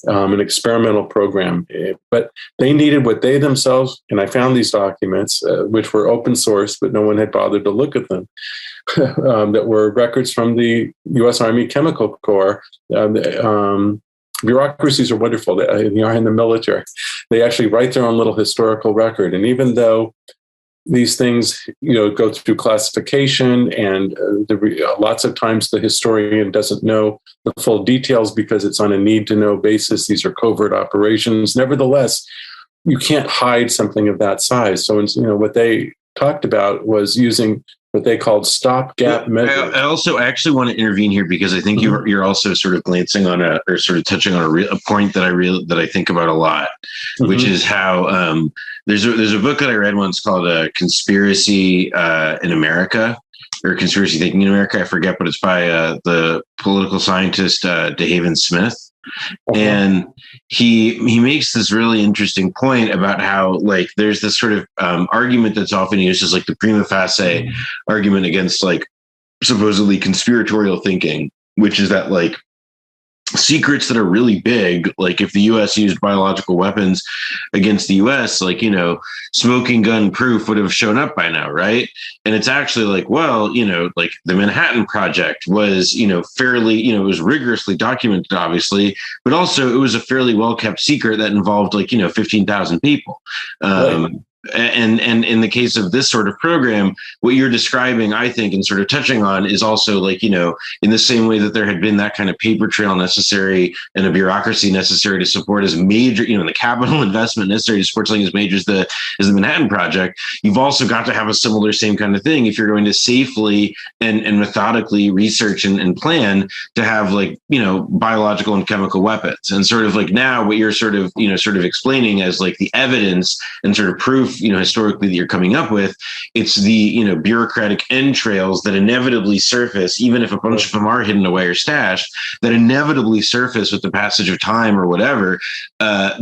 an experimental program. But they needed what they themselves, and I found these documents, which were open source, but no one had bothered to look at them, that were records from the U.S. Army Chemical Corps. Bureaucracies are wonderful. They are in the military. They actually write their own little historical record. And even though these things, go through classification, and lots of times the historian doesn't know the full details because it's on a need-to-know basis. These are covert operations. Nevertheless, you can't hide something of that size. So, what they talked about was using what they called stopgap measures. I also actually want to intervene here because I think you're also sort of glancing on or sort of touching on a point that I think about a lot, which is how there's a book that I read once called Conspiracy in America, or Conspiracy Thinking in America. I forget, but it's by the political scientist DeHaven Smith. And he makes this really interesting point about how, like, there's this sort of argument that's often used as like the prima facie argument against like supposedly conspiratorial thinking, which is that like secrets that are really big, like if the U.S. used biological weapons against the U.S., like, smoking gun proof would have shown up by now, right? And it's actually like, well, like the Manhattan Project was, fairly, it was rigorously documented, obviously, but also it was a fairly well-kept secret that involved like, 15,000 people. Right. And in the case of this sort of program, what you're describing, I think, and sort of touching on is also like, in the same way that there had been that kind of paper trail necessary and a bureaucracy necessary to support as major, the capital investment necessary to support something as major as the Manhattan Project, you've also got to have a similar same kind of thing if you're going to safely and methodically research and plan to have like, biological and chemical weapons. And sort of like now what you're sort of explaining as like the evidence and sort of proof, historically that you're coming up with, it's the, bureaucratic entrails that inevitably surface, even if a bunch of them are hidden away or stashed, that inevitably surface with the passage of time or whatever,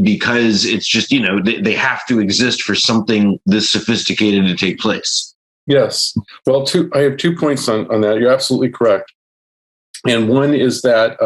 because it's just, they have to exist for something this sophisticated to take place. Yes. Well, I have 2 points on that. You're absolutely correct. And one is that,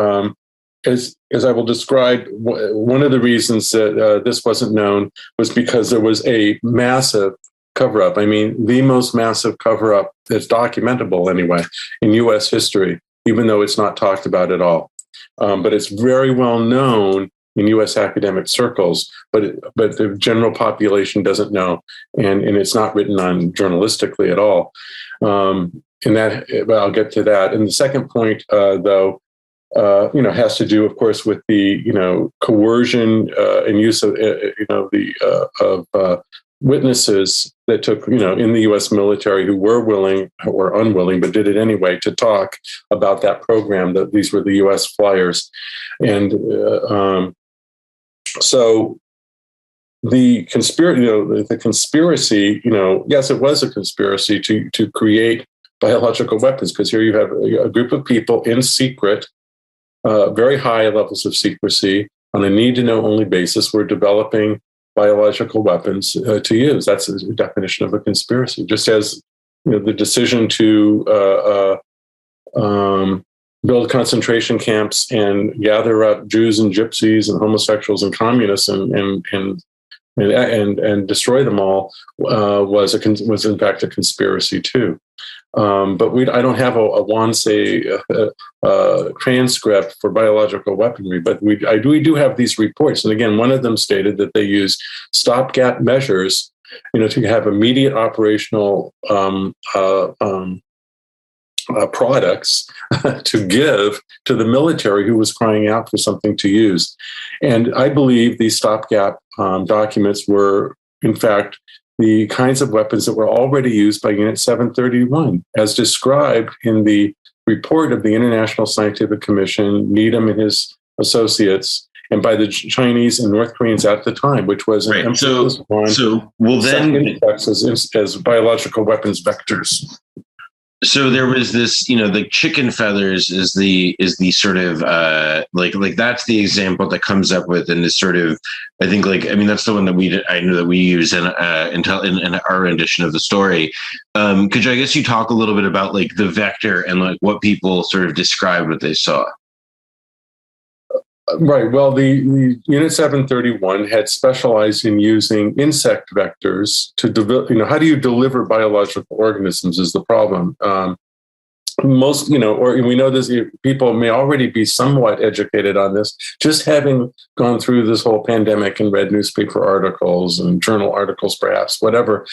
as I will describe, one of the reasons that this wasn't known was because there was a massive cover-up. I mean, the most massive cover-up that's documentable anyway in U.S. history, even though it's not talked about at all. But it's very well known in U.S. academic circles, but the general population doesn't know, and it's not written on journalistically at all. And that, but I'll get to that. And the second point, though, has to do, of course, with the coercion and use of witnesses that took in the U.S. military who were willing or unwilling, but did it anyway, to talk about that program. That these were the U.S. flyers, and so the conspiracy. Yes, it was a conspiracy to create biological weapons, because here you have a group of people in secret. Very high levels of secrecy on a need-to-know only basis. We're developing biological weapons to use. That's the definition of a conspiracy. Just as the decision to build concentration camps and gather up Jews and gypsies and homosexuals and communists and destroy them all was in fact a conspiracy too. But I don't have a Wansey transcript for biological weaponry, but we do have these reports. And again, one of them stated that they use stopgap measures, to have immediate operational products to give to the military who was crying out for something to use. And I believe these stopgap documents were, in fact, the kinds of weapons that were already used by Unit 731, as described in the report of the International Scientific Commission, Needham and his associates, and by the Chinese and North Koreans at the time, which was an emphasis as biological weapons vectors. So there was this, the chicken feathers is the sort of like that's the example that comes up with in this sort of, I think that's the one that I know that we use in our rendition of the story. Could you, I guess, you talk a little bit about like the vector and like what people sort of described what they saw? Right. Well, the Unit 731 had specialized in using insect vectors to develop. How do you deliver biological organisms is the problem. Most, we know this. People may already be somewhat educated on this, just having gone through this whole pandemic and read newspaper articles and journal articles, perhaps, whatever.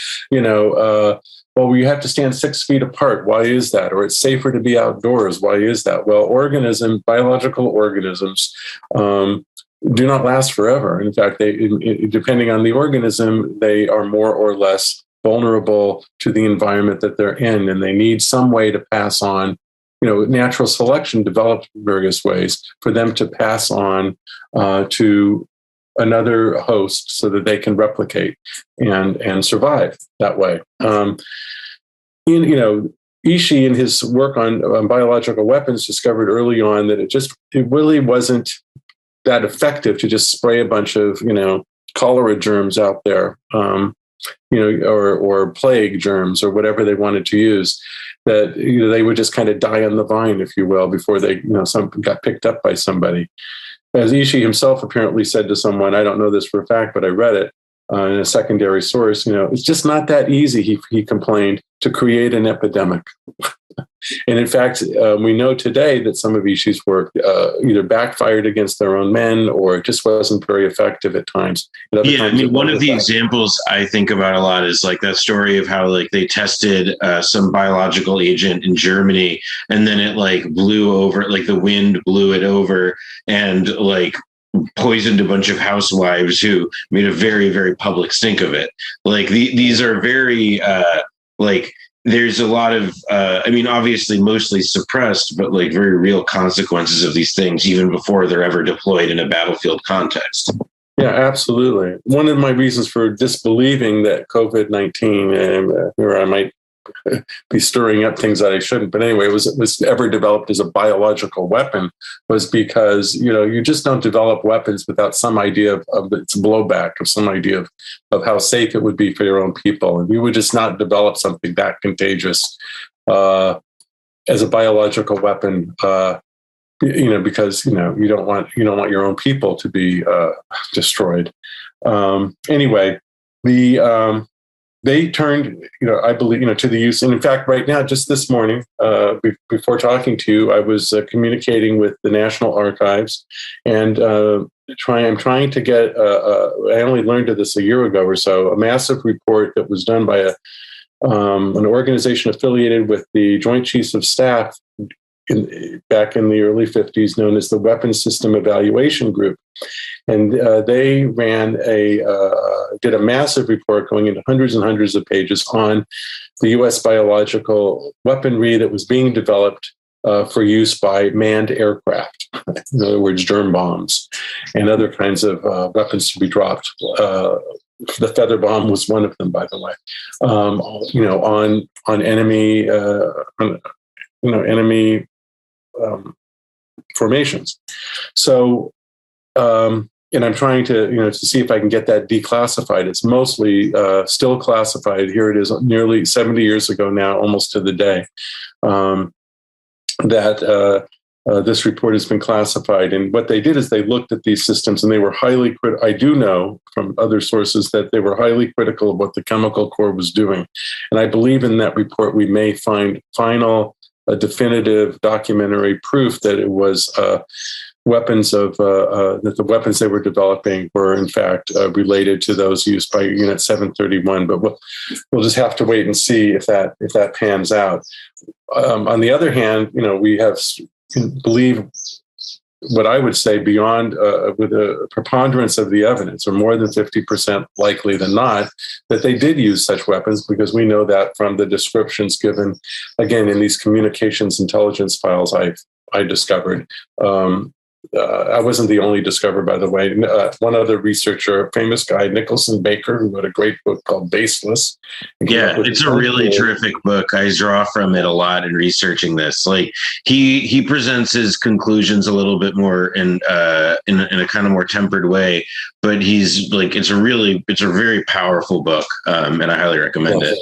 Well, we have to stand 6 feet apart. Why is that? Or it's safer to be outdoors. Why is that? Well, biological organisms do not last forever. In fact, depending on the organism, they are more or less vulnerable to the environment that they're in, and they need some way to pass on. Natural selection developed various ways for them to pass on to another host so that they can replicate and survive that way. Ishii in his work on biological weapons discovered early on that it really wasn't that effective to just spray a bunch of cholera germs out there, or plague germs or whatever they wanted to use. That they would just kind of die on the vine, if you will, before they got picked up by somebody. As Ishii himself apparently said to someone, I don't know this for a fact, but I read it in a secondary source, it's just not that easy, he complained, to create an epidemic. And in fact, we know today that some of Ishii's work either backfired against their own men or it just wasn't very effective at times. One of the examples I think about a lot is like that story of how like they tested some biological agent in Germany, and then it like blew over, like the wind blew it over and like poisoned a bunch of housewives who made a very, very public stink of it. Like these are very there's a lot of, obviously mostly suppressed, but like very real consequences of these things, even before they're ever deployed in a battlefield context. Yeah, absolutely. One of my reasons for disbelieving that COVID-19, where I might be stirring up things that I shouldn't, but anyway, it was ever developed as a biological weapon, was because, you just don't develop weapons without some idea of its blowback, of some idea of how safe it would be for your own people. And you would just not develop something that contagious as a biological weapon, because, you don't want your own people to be destroyed. Anyway, they turned, I believe, to the use. And in fact, right now, just this morning, before talking to you, I was communicating with the National Archives, and I'm trying to get. I only learned of this a year ago or so. A massive report that was done by an organization affiliated with the Joint Chiefs of Staff back in the early 50s, known as the Weapons System Evaluation Group. And they did a massive report going into hundreds and hundreds of pages on the U.S. biological weaponry that was being developed for use by manned aircraft. In other words, germ bombs and other kinds of weapons to be dropped. The feather bomb was one of them, by the way. On enemy, enemy formations. So. And I'm trying to see if I can get that declassified. It's mostly still classified. Here it is, nearly 70 years ago now, almost to the day, that this report has been classified. And what they did is they looked at these systems, and they were highly critical. I do know from other sources that they were highly critical of what the Chemical Corps was doing. And I believe in that report we may find final, definitive documentary proof that it was weapons of that the weapons they were developing were in fact related to those used by Unit 731. But we'll just have to wait and see if that pans out. On the other hand, we can believe what I would say beyond with a preponderance of the evidence, or more than 50% likely than not, that they did use such weapons, because we know that from the descriptions given, again, in these communications intelligence files I discovered. I wasn't the only discoverer, by the way. One other researcher, a famous guy, Nicholson Baker, who wrote a great book called Baseless. Yeah, it's a really terrific book. I draw from it a lot in researching this. Like he presents his conclusions a little bit more in a kind of more tempered way, but he's like, it's a very powerful book, and I highly recommend it.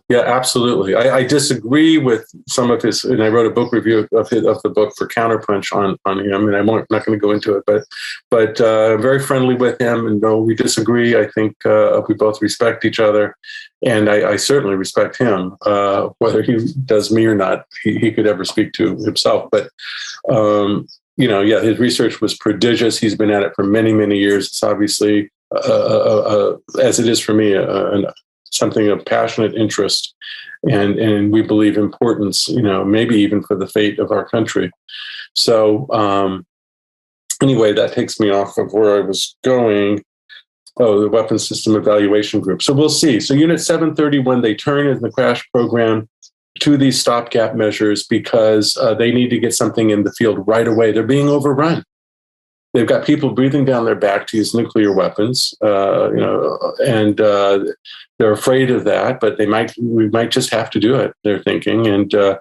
Yeah, absolutely. I disagree with some of his, and I wrote a book review of the book for Counterpunch on him, and I'm not going to go into it, but very friendly with him, and though we disagree, I think we both respect each other, and I certainly respect him, whether he does me or not. He could ever speak to himself, but his research was prodigious. He's been at it for many, many years. It's obviously, as it is for me, something of passionate interest, and we believe importance, maybe even for the fate of our country. So anyway, that takes me off of where I was going. Oh, the Weapons System Evaluation Group. So we'll see. So Unit 731, they turn in the crash program to these stopgap measures because they need to get something in the field right away. They're being overrun. They've got people breathing down their back to use nuclear weapons, and they're afraid of that, but we might just have to do it, they're thinking. And the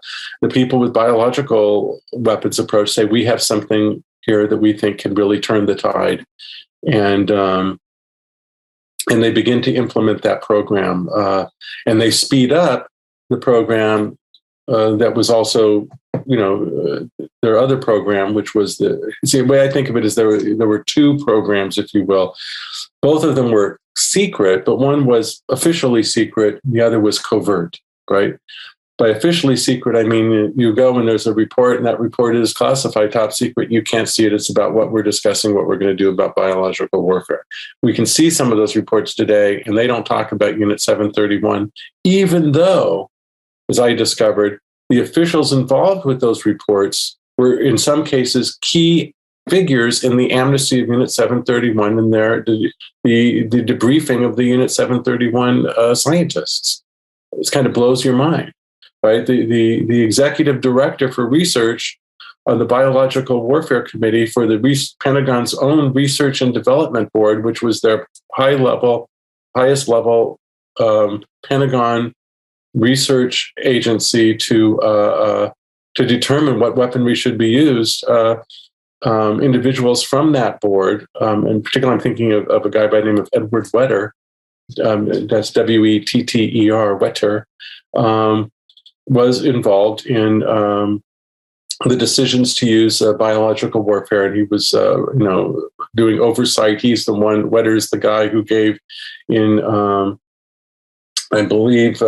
people with biological weapons approach say, we have something here that we think can really turn the tide. And they begin to implement that program. And they speed up the program that was also, their other program, which was the way I think of it is there were two programs, if you will. Both of them were secret, but one was officially secret, the other was covert, right? By officially secret, I mean you go and there's a report, and that report is classified top secret. You can't see it. It's about what we're discussing, what we're going to do about biological warfare. We can see some of those reports today, and they don't talk about Unit 731, even though, as I discovered, the officials involved with those reports were, in some cases, key figures in the amnesty of Unit 731 and the debriefing of the Unit 731 scientists. It kind of blows your mind, right? The executive director for research on the Biological Warfare Committee for the Pentagon's own Research and Development Board, which was their highest level Pentagon research agency to determine what weaponry should be used. Individuals from that board, and particularly I'm thinking of a guy by the name of Edward Wetter, that's Wetter, Wetter, was involved in the decisions to use biological warfare, and he was, doing oversight. He's the one. Wetter's the guy who gave in, I believe.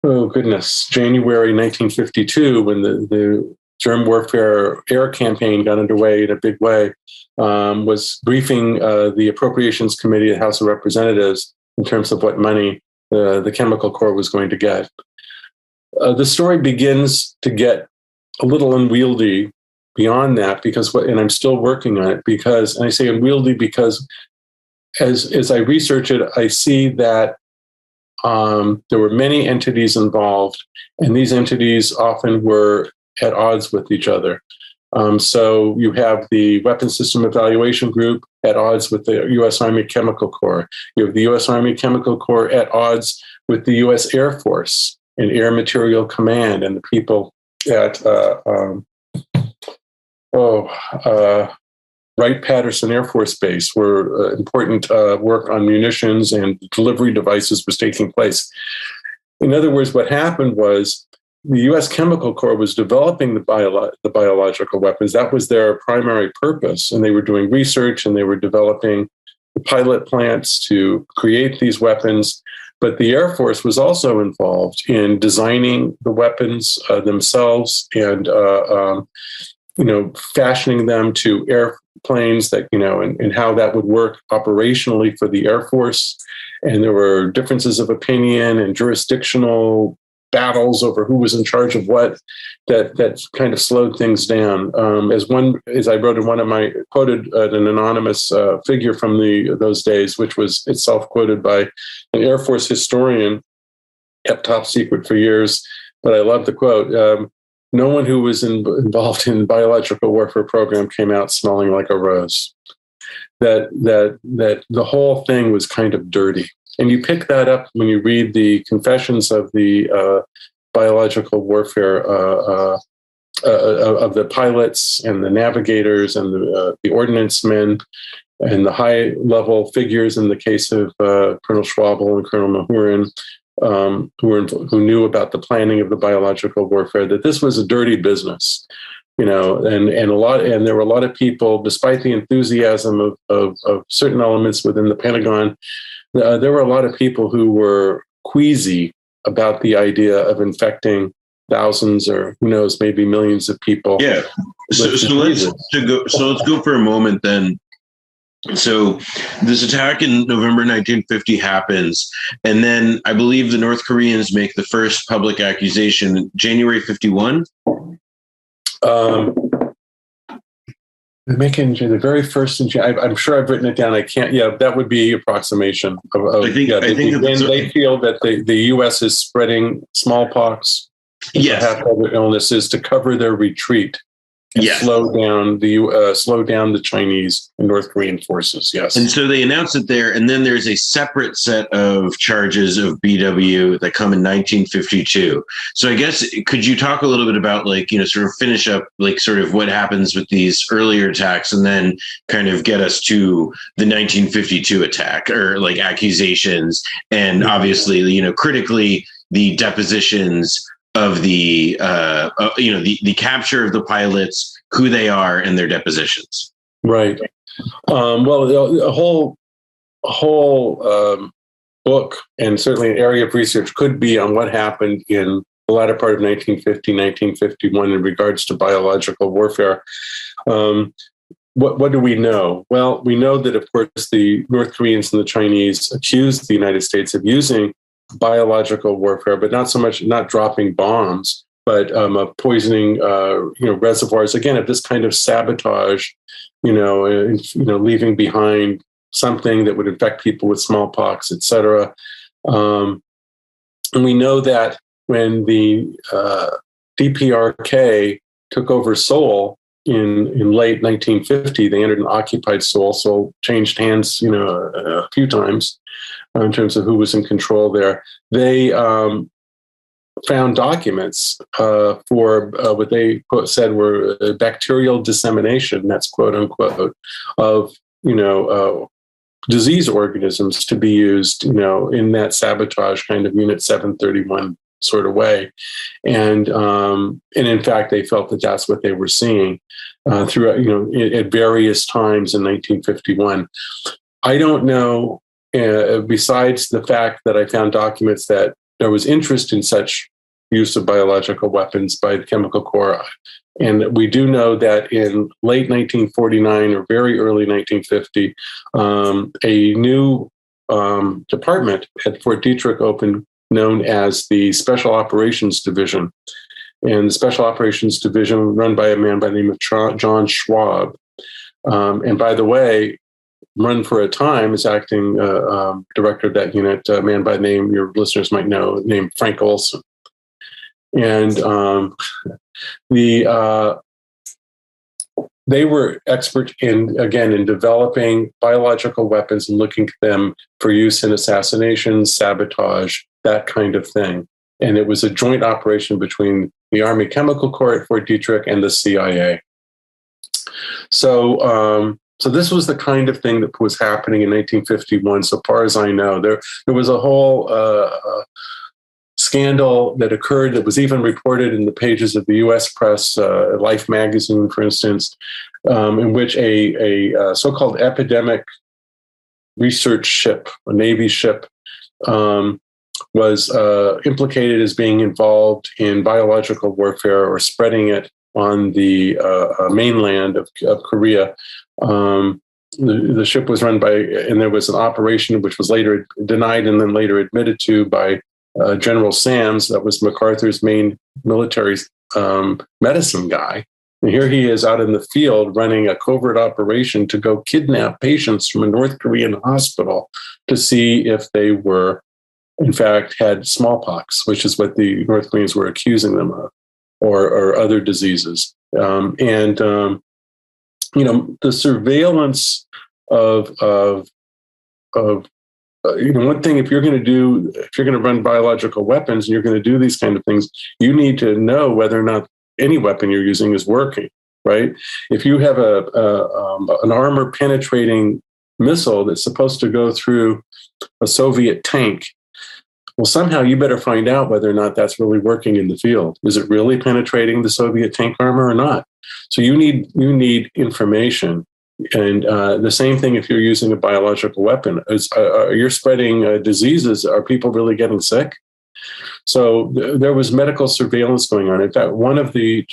January 1952, when the germ warfare air campaign got underway in a big way, was briefing the Appropriations Committee of the House of Representatives in terms of what money the Chemical Corps was going to get. The story begins to get a little unwieldy beyond that, and I'm still working on it, and I say unwieldy because as I research it, I see that there were many entities involved, and these entities often were at odds with each other. So you have the Weapons System Evaluation Group at odds with the U.S. Army Chemical Corps. You have the U.S. Army Chemical Corps at odds with the U.S. Air Force and Air Material Command, and the people at Wright-Patterson Air Force Base, where important work on munitions and delivery devices was taking place. In other words, what happened was the U.S. Chemical Corps was developing the biological weapons. That was their primary purpose, and they were doing research and they were developing the pilot plants to create these weapons. But the Air Force was also involved in designing the weapons themselves and fashioning them to airplanes that and how that would work operationally for the Air Force. And there were differences of opinion and jurisdictional battles over who was in charge of what that kind of slowed things down. As I wrote in one of my quoted an anonymous figure from those days, which was itself quoted by an Air Force historian, kept top secret for years. But I love the quote. No one who was involved in the biological warfare program came out smelling like a rose. That the whole thing was kind of dirty. And you pick that up when you read the confessions of the biological warfare of the pilots and the navigators and the ordnance men and the high-level figures in the case of Colonel Schwabel and Colonel Mahurin, who knew about the planning of the biological warfare, that this was a dirty business. And there were a lot of people, despite the enthusiasm of certain elements within the Pentagon, there were a lot of people who were queasy about the idea of infecting thousands or who knows, maybe millions of people. Yeah. So let's go for a moment then. So this attack in November 1950 happens, and then I believe the North Koreans make the first public accusation January 51. Making the very first. I'm sure I've written it down. I can't. Yeah, that would be approximation. I think they feel that the U.S. is spreading smallpox, yes, other illnesses to cover their retreat. Yes. Slow down the Chinese and North Korean forces. Yes. And so they announce it there, and then there's a separate set of charges of BW that come in 1952. So I guess, could you talk a little bit about sort of finish up sort of what happens with these earlier attacks and then kind of get us to the 1952 attack or accusations and obviously, critically the depositions of the capture of the pilots, who they are, and their depositions. Right. Well, the whole book and certainly an area of research could be on what happened in the latter part of 1950, 1951 in regards to biological warfare. What do we know? Well, we know that, of course, the North Koreans and the Chinese accused the United States of using biological warfare, but not dropping bombs, but of poisoning, reservoirs. Again, of this kind of sabotage, leaving behind something that would infect people with smallpox, etc. And we know that when the DPRK took over Seoul in late 1950, they entered and occupied Seoul. Seoul changed hands, a few times. In terms of who was in control there, they found documents for what they said were bacterial dissemination, that's quote unquote, of disease organisms to be used, in that sabotage kind of Unit 731 sort of way, and in fact they felt that that's what they were seeing throughout, at various times in 1951. I don't know. Besides the fact that I found documents that there was interest in such use of biological weapons by the Chemical Corps. And we do know that in late 1949 or very early 1950, a new department at Fort Detrick opened known as the Special Operations Division. And the Special Operations Division run by a man by the name of John Schwab. And by the way, run for a time as acting director of that unit, a man by name, your listeners might know, named Frank Olson. And they were expert in developing biological weapons and looking at them for use in assassinations, sabotage, that kind of thing. And it was a joint operation between the Army Chemical Corps at Fort Detrick and the CIA. So this was the kind of thing that was happening in 1951, so far as I know. There was a whole scandal that occurred that was even reported in the pages of the U.S. press, Life magazine, for instance, in which a so-called epidemic research ship, a Navy ship, was implicated as being involved in biological warfare or spreading it on the mainland of Korea. The ship was run by, and there was an operation which was later denied and then later admitted to by General Sams, that was MacArthur's main military medicine guy. And here he is out in the field running a covert operation to go kidnap patients from a North Korean hospital to see if they were, in fact, had smallpox, which is what the North Koreans were accusing them of, or other diseases. The surveillance of one thing, if you're going to run biological weapons and you're going to do these kind of things, you need to know whether or not any weapon you're using is working, right? If you have an armor penetrating missile that's supposed to go through a Soviet tank, well, somehow you better find out whether or not that's really working in the field. Is it really penetrating the Soviet tank armor or not? So you need information. And the same thing if you're using a biological weapon. You're spreading diseases. Are people really getting sick? So there was medical surveillance going on. In fact, one of the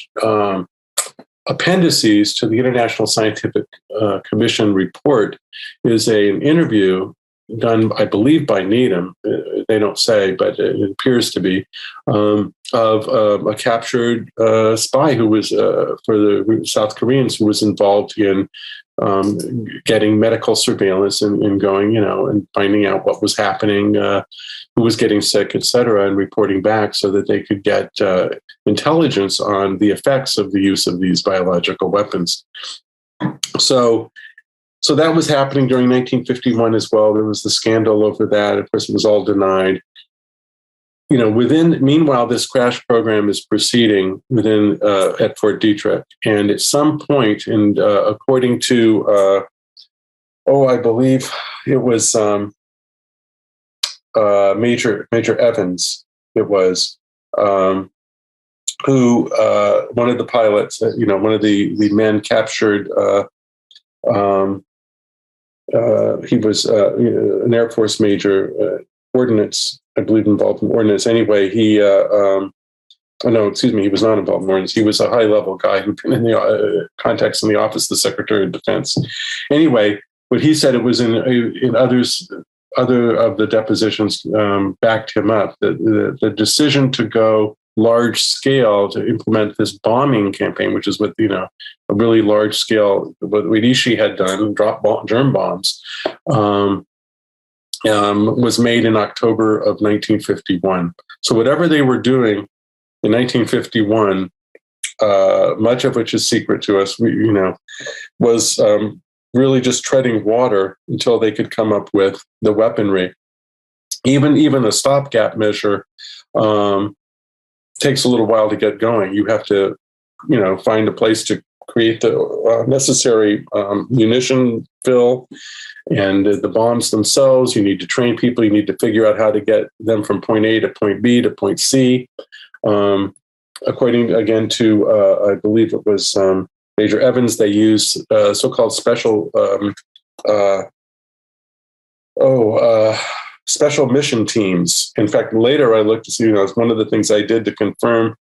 appendices to the International Scientific Commission report is an interview done, I believe, by Needham. They don't say, but it appears to be, of a captured spy who was, for the South Koreans, who was involved in getting medical surveillance and going, and finding out what was happening, who was getting sick, et cetera, and reporting back so that they could get intelligence on the effects of the use of these biological weapons. So that was happening during 1951 as well. There was the scandal over that. Of course, it was all denied. Meanwhile, this crash program is proceeding at Fort Detrick. And at some point, and according to, I believe it was Major Evans, it was, who, one of the pilots, one of the men captured, he was an Air Force major, ordnance, I believe, involved in ordnance. Anyway, he was not involved in ordnance. He was a high-level guy who'd been in the contacts in the office of the Secretary of Defense. Anyway, what he said, it was in other of the depositions backed him up. The decision to go large scale to implement this bombing campaign, which is what, a really large scale, what Ishi had done, drop germ bombs, was made in October of 1951. So whatever they were doing in 1951, much of which is secret to us, was really just treading water until they could come up with the weaponry. Even a stopgap measure takes a little while to get going. You have to, find a place to create the necessary munition fill and the bombs themselves. You need to train people. You need to figure out how to get them from point A to point B to point C. According, again, to, I believe it was Major Evans, they use so-called special special mission teams. In fact, later I looked to see, it's one of the things I did to confirm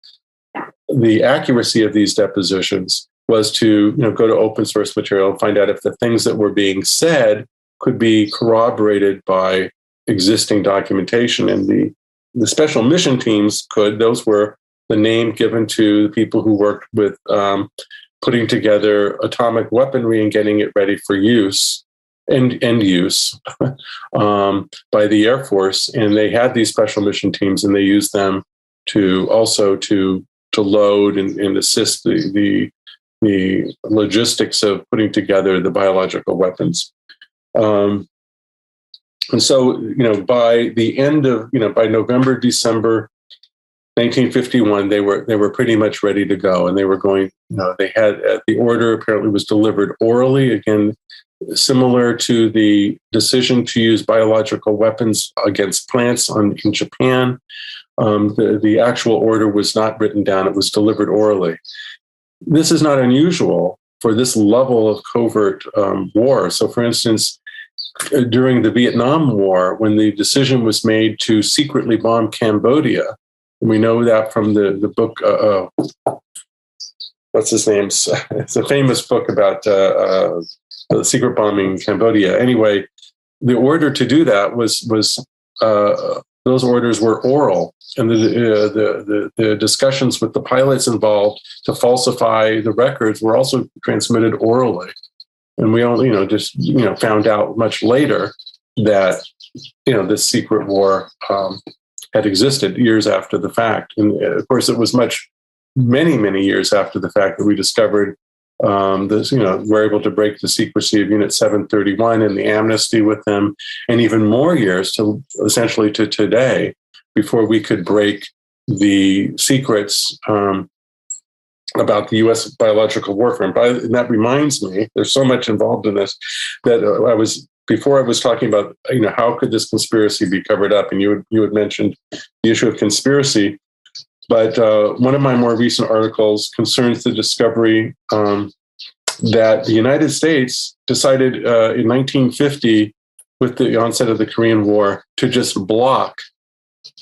the accuracy of these depositions was to, go to open source material and find out if the things that were being said could be corroborated by existing documentation. And the special mission teams could. Those were the name given to the people who worked with putting together atomic weaponry and getting it ready for use. End use by the Air Force, and they had these special mission teams, and they used them to load and assist the logistics of putting together the biological weapons. And so, by the end of, by November, December 1951, they were pretty much ready to go, and they were going. They had the order apparently was delivered orally, again, similar to the decision to use biological weapons against plants in Japan. The actual order was not written down. It was delivered orally. This is not unusual for this level of covert war. So, for instance, during the Vietnam War, when the decision was made to secretly bomb Cambodia, and we know that from the book, what's his name? It's a famous book about the secret bombing in Cambodia. Anyway, the order to do that was those orders were oral, and the discussions with the pilots involved to falsify the records were also transmitted orally. And we only, found out much later that, this secret war had existed years after the fact. And of course, it was many, many years after the fact that we discovered we're able to break the secrecy of Unit 731 and the amnesty with them, and even more years to essentially to today before we could break the secrets about the U.S. biological warfare. And that reminds me, there's so much involved in this that before I was talking about, how could this conspiracy be covered up? And you had mentioned the issue of conspiracy. But one of my more recent articles concerns the discovery that the United States decided in 1950, with the onset of the Korean War, to just block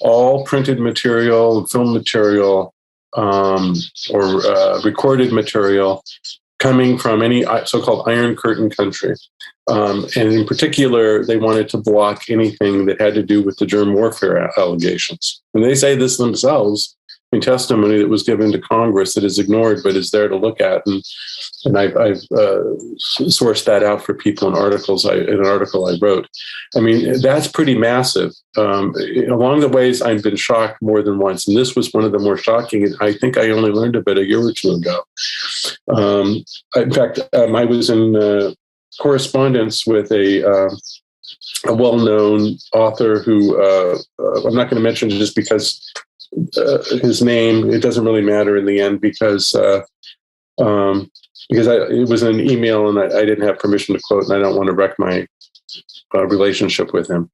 all printed material, film material, or recorded material coming from any so-called Iron Curtain country. And in particular, they wanted to block anything that had to do with the germ warfare allegations. And they say this themselves in testimony that was given to Congress that is ignored, but is there to look at. And I've sourced that out for people in an article I wrote. I mean, that's pretty massive. Along the ways, I've been shocked more than once. And this was one of the more shocking. I think I only learned of it a year or two ago. In fact, I was in correspondence with a well-known author who I'm not going to mention just because his name, it doesn't really matter in the end because it was an email and I didn't have permission to quote, and I don't want to wreck my relationship with him.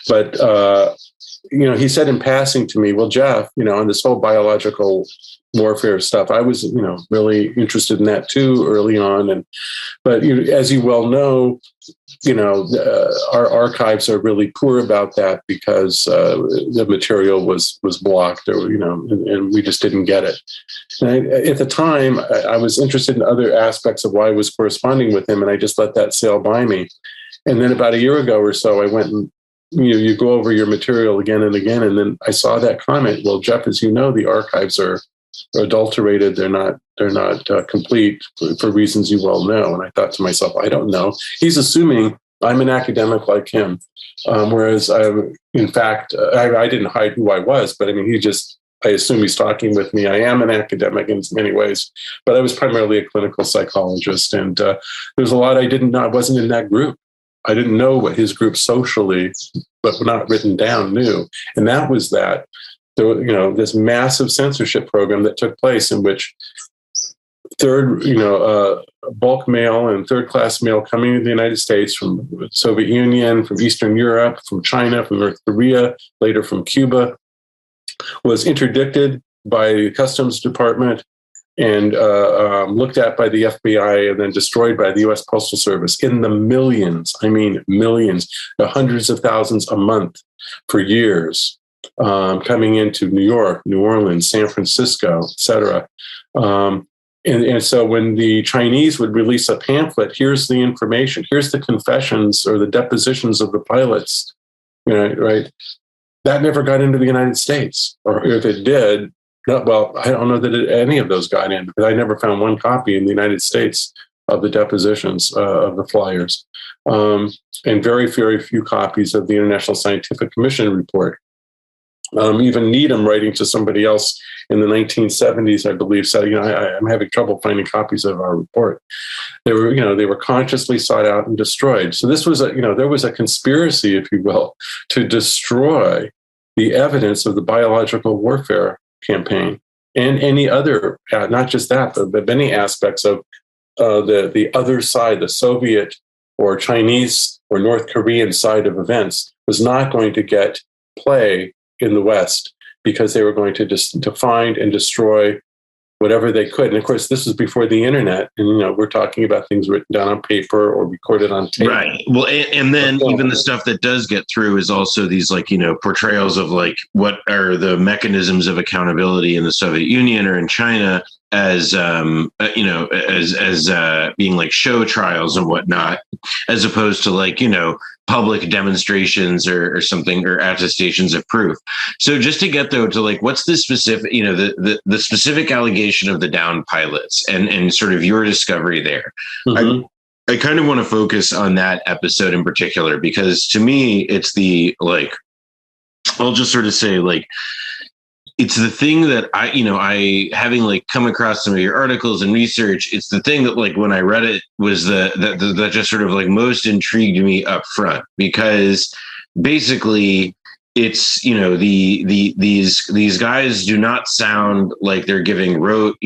But, he said in passing to me, well, Jeff, on this whole biological warfare stuff, I was, really interested in that too early on. But as you well know, our archives are really poor about that because the material was blocked, or and we just didn't get it. And at the time, I was interested in other aspects of why I was corresponding with him, and I just let that sail by me. And then about a year ago or so, I went and you go over your material again and again, and then I saw that comment. Well, Jeff, as you know, the archives are adulterated. They're not complete for reasons you well know. And I thought to myself, I don't know. He's assuming I'm an academic like him, whereas I didn't hide who I was. But I mean, I assume he's talking with me. I am an academic in many ways, but I was primarily a clinical psychologist, and there's a lot I didn't know. I wasn't in that group. I didn't know what his group socially, but not written down, knew, and that was that. There was, this massive censorship program that took place in which bulk mail and third-class mail coming to the United States from the Soviet Union, from Eastern Europe, from China, from North Korea, later from Cuba, was interdicted by the Customs Department and looked at by the FBI and then destroyed by the U.S. Postal Service in the millions. I mean, millions, hundreds of thousands a month for years. Coming into New York, New Orleans, San Francisco, et cetera. And so when the Chinese would release a pamphlet, here's the information, here's the confessions or the depositions of the pilots, right? That never got into the United States. Or if it did, I don't know that any of those got in, because I never found one copy in the United States of the depositions of the flyers. And very, very few copies of the International Scientific Commission report. Even Needham writing to somebody else in the 1970s, I believe, said, I'm having trouble finding copies of our report. They were consciously sought out and destroyed. So this was there was a conspiracy, if you will, to destroy the evidence of the biological warfare campaign and any other, not just that, but many aspects of the other side, the Soviet or Chinese or North Korean side of events was not going to get play in the West. because they were going to find and destroy whatever they could. And of course, this was before the internet. And, we're talking about things written down on paper or recorded on tape. Right. Well, and then even the stuff that does get through is also these portrayals of what are the mechanisms of accountability in the Soviet Union or in China as being like show trials and whatnot, as opposed to public demonstrations or something, or attestations of proof. So just to get though to what's the specific, the specific allegation of the downed pilots and sort of your discovery there. Mm-hmm. I kind of want to focus on that episode in particular, because to me, it's I'll just sort of say it's the thing that I having come across some of your articles and research, it's the thing that when I read it was that just sort of most intrigued me up front, because basically it's, these guys do not sound like they're giving rote,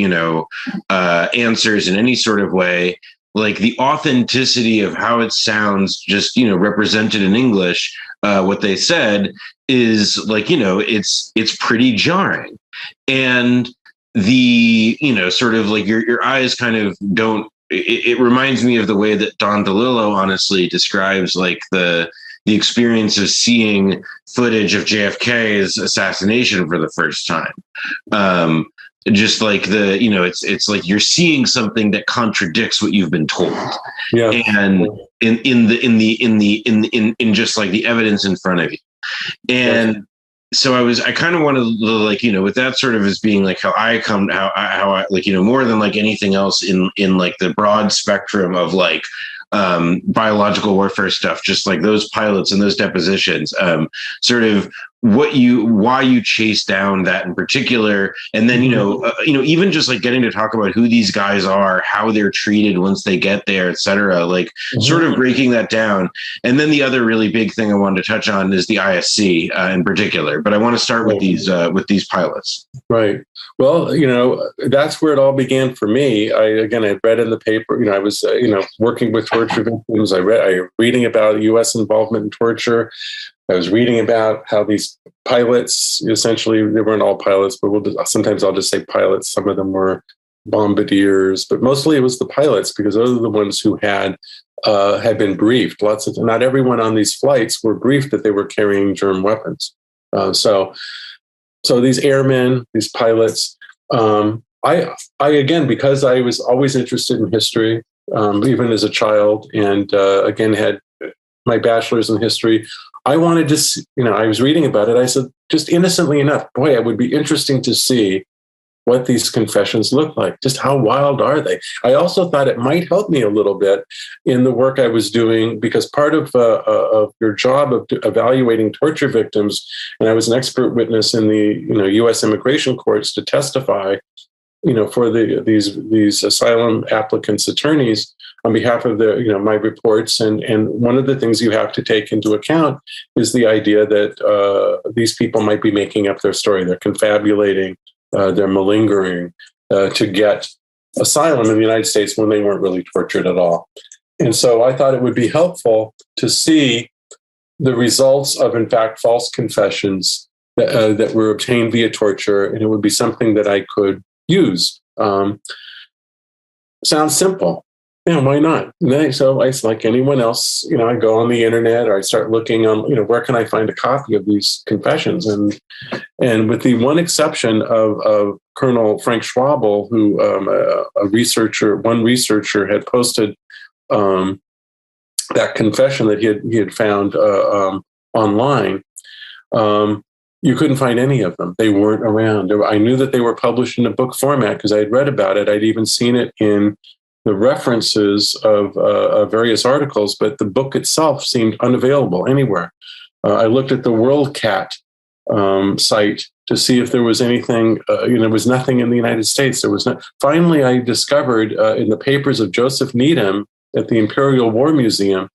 answers in any sort of way. The authenticity of how it sounds, just, represented in English, what they said is it's pretty jarring. And the, sort of your eyes kind of don't, it reminds me of the way that Don DeLillo honestly describes the experience of seeing footage of JFK's assassination for the first time. Just it's like you're seeing something that contradicts what you've been told. Yeah. And in just the evidence in front of you. And so I kind of wanted to with that sort of as being how I more than anything else in the broad spectrum of biological warfare stuff, just those pilots and those depositions, sort of why you chase down that in particular. And then, even just getting to talk about who these guys are, how they're treated once they get there, et cetera, sort of breaking that down. And then the other really big thing I wanted to touch on is the ISC in particular, but I want to start with these pilots. Right. Well, that's where it all began for me. I read in the paper, I was, working with torture victims. I reading about U.S. involvement in torture. I was reading about how these pilots, essentially, they weren't all pilots, but sometimes I'll just say pilots. Some of them were bombardiers, but mostly it was the pilots, because those are the ones who had been briefed. Not everyone on these flights were briefed that they were carrying germ weapons. So these airmen, these pilots, I again, because I was always interested in history, even as a child, and again had my bachelor's in history, I wanted to, I was reading about it. I said, just innocently enough, boy, it would be interesting to see what these confessions look like. Just how wild are they? I also thought it might help me a little bit in the work I was doing, because part of your job of evaluating torture victims, and I was an expert witness in the U.S. immigration courts to testify, for these asylum applicants' attorneys on behalf of my reports. And one of the things you have to take into account is the idea that these people might be making up their story. They're confabulating, they're malingering to get asylum in the United States when they weren't really tortured at all. And so I thought it would be helpful to see the results of, in fact, false confessions that were obtained via torture, and it would be something that I could use. Sounds simple. Yeah, why not? So I, like anyone else, I go on the internet, or I start looking on, where can I find a copy of these confessions? And with the one exception of Colonel Frank Schwabel, who one researcher had posted that confession that he had found online. You couldn't find any of them. They weren't around. I knew that they were published in a book format because I had read about it. I'd even seen it in the references of various articles, but the book itself seemed unavailable anywhere. I looked at the WorldCat site to see if there was anything. There was nothing in the United States. There was not. Finally, I discovered in the papers of Joseph Needham at the Imperial War Museum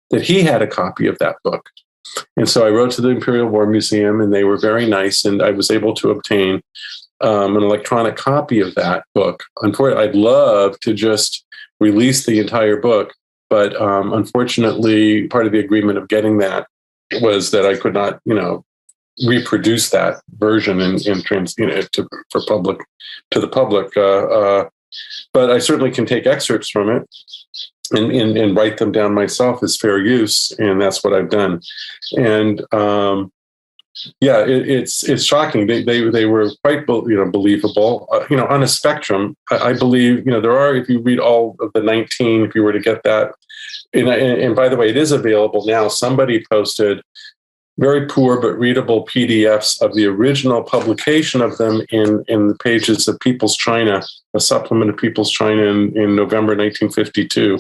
that he had a copy of that book. And so I wrote to the Imperial War Museum, and they were very nice, and I was able to obtain an electronic copy of that book. Unfortunately, I'd love to just release the entire book, but unfortunately, part of the agreement of getting that was that I could not, reproduce that version and trans, to the public. But I certainly can take excerpts from it and write them down myself as fair use, and that's what I've done. And it's shocking. They were quite believable. On a spectrum, I believe there are. If you read all of the 19, if you were to get that, and by the way, it is available now. Somebody posted very poor but readable PDFs of the original publication of them in the pages of People's China, a supplement of People's China in November 1952.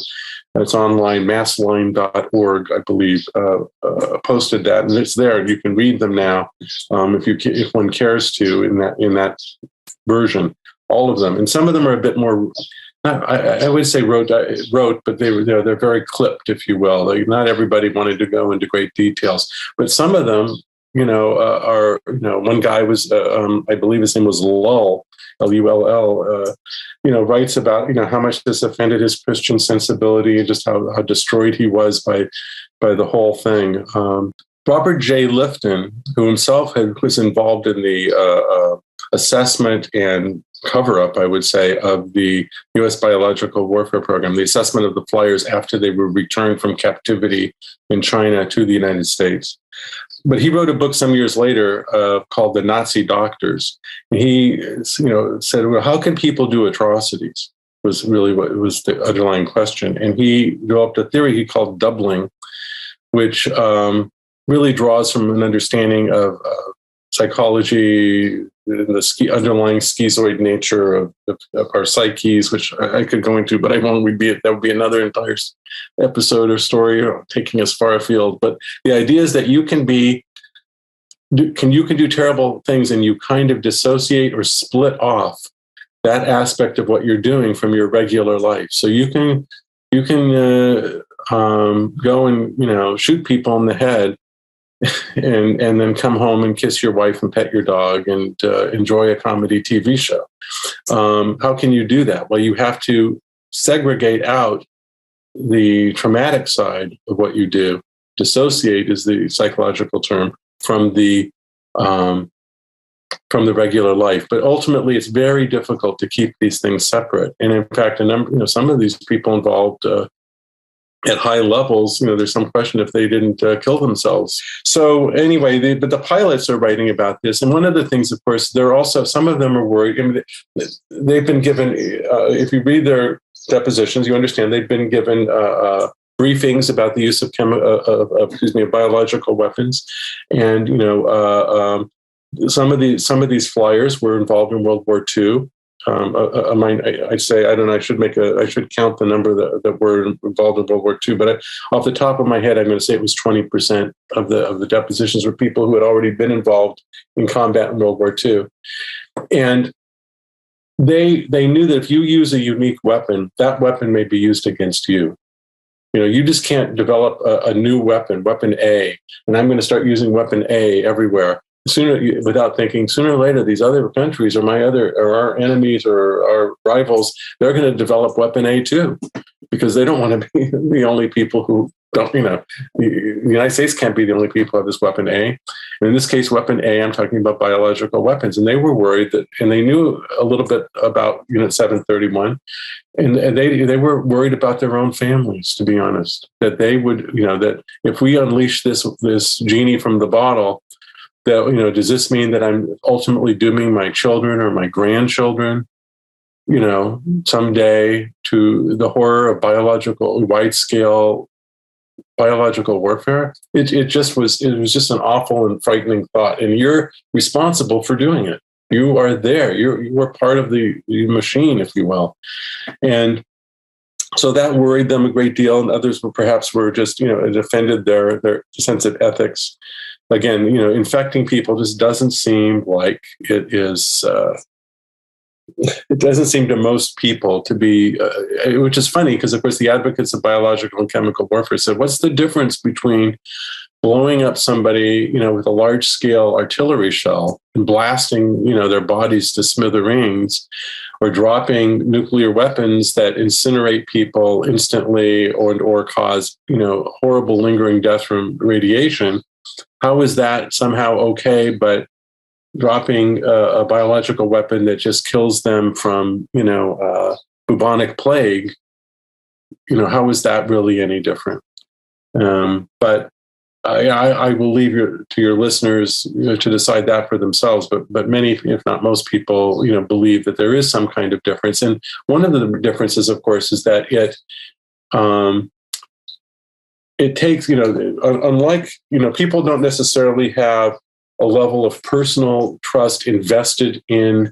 It's online, massline.org, I believe, posted that, and it's there. You can read them now if one cares to in that version, all of them. And some of them are a bit more, I would say wrote, but they're very clipped, if you will. Not everybody wanted to go into great details, but some of them, are, one guy was, I believe his name was Lull, Lull, writes about, how much this offended his Christian sensibility and just how destroyed he was by the whole thing. Robert J. Lifton, who himself was involved in the assessment and cover-up, I would say, of the U.S. biological warfare program, the assessment of the flyers after they were returned from captivity in China to the United States. But he wrote a book some years later called The Nazi Doctors. And he, said, well, how can people do atrocities? Was really what was the underlying question. And he developed a theory he called doubling, which really draws from an understanding of psychology, the underlying schizoid nature of our psyches, which I could go into, but I won't. That would be another entire episode or story, taking us far afield. But the idea is that you can do terrible things, and you kind of dissociate or split off that aspect of what you're doing from your regular life. So you can go and shoot people in the head, and then come home and kiss your wife and pet your dog and enjoy a comedy TV show. How can you do that? Well, you have to segregate out the traumatic side of what you do. Dissociate is the psychological term from the regular life. But ultimately, it's very difficult to keep these things separate. And in fact, some of these people involved at high levels, there's some question if they didn't kill themselves. So anyway, but the pilots are writing about this. And one of the things, of course, some of them are worried. They've been given, if you read their depositions, you understand they've been given briefings about the use of biological weapons. And, some of these flyers were involved in World War II. I'd say, I don't know, I should count the number that were involved in World War II, but off the top of my head, I'm going to say it was 20% of the depositions were people who had already been involved in combat in World War II. And they knew that if you use a unique weapon, that weapon may be used against you. You just can't develop a new weapon A, and I'm going to start using weapon A everywhere. Without thinking, sooner or later, these other countries or our enemies or our rivals, they're going to develop weapon A too, because they don't want to be the only people who don't, the United States can't be the only people who have this weapon A. And in this case, weapon A, I'm talking about biological weapons. And they were worried and they knew a little bit about Unit 731, and they were worried about their own families, to be honest, that they would, that if we unleash this genie from the bottle, that, does this mean that I'm ultimately dooming my children or my grandchildren, someday to the horror of wide-scale biological warfare? It was just an awful and frightening thought. And you're responsible for doing it. You are there. You are part of the machine, if you will. And so that worried them a great deal. And others were just, it offended their sense of ethics. Again, infecting people just doesn't seem like it is. It doesn't seem to most people to be, which is funny because, of course, the advocates of biological and chemical warfare said, "What's the difference between blowing up somebody, with a large-scale artillery shell and blasting, their bodies to smithereens, or dropping nuclear weapons that incinerate people instantly or cause, horrible lingering death from radiation? how is that somehow okay, but dropping a biological weapon that just kills them from, bubonic plague, how is that really any different? But I will leave to your listeners to decide that for themselves. But many, if not most people, believe that there is some kind of difference. And one of the differences, of course, is that it takes, unlike, people don't necessarily have a level of personal trust invested in,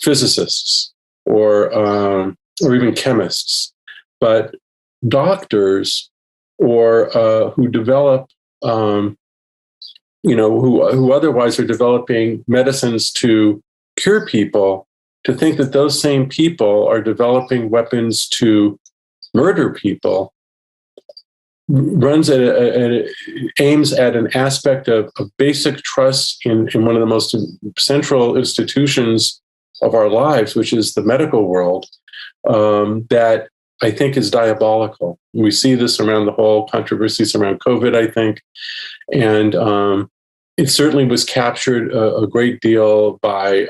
physicists or even chemists, but doctors or who develop, who otherwise are developing medicines to cure people, to think that those same people are developing weapons to murder people aims at an aspect of basic trust in one of the most central institutions of our lives, which is the medical world, that I think is diabolical. We see this around the whole controversies around COVID, I think. And it certainly was captured a great deal by,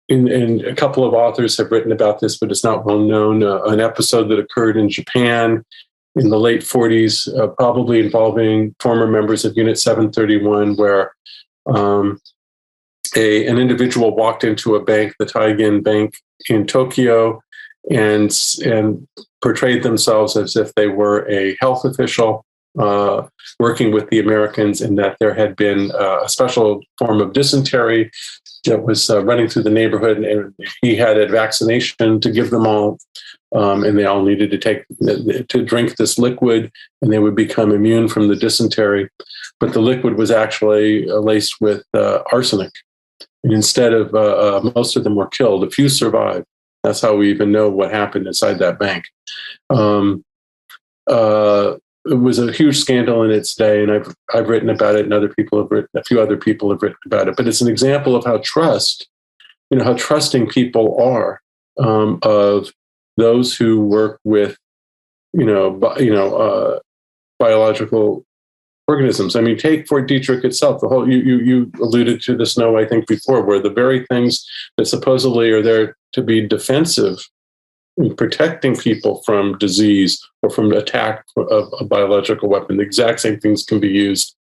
and a couple of authors have written about this, but it's not well known, an episode that occurred in Japan in the late 40s, probably involving former members of Unit 731, where an individual walked into a bank, the Taigen Bank in Tokyo, and portrayed themselves as if they were a health official working with the Americans, and that there had been a special form of dysentery that was running through the neighborhood, and he had a vaccination to give them all, and they all needed to drink this liquid, and they would become immune from the dysentery. But the liquid was actually laced with arsenic, and instead of most of them were killed, a few survived. That's how we even know what happened inside that bank. It was a huge scandal in its day, and I've written about it, and a few other people have written about it. But it's an example of how trusting people are of those who work with, biological organisms. I mean, take Fort Detrick itself. The whole you alluded to this, I think before, where the very things that supposedly are there to be defensive in protecting people from disease or from attack of a biological weapon, the exact same things can be used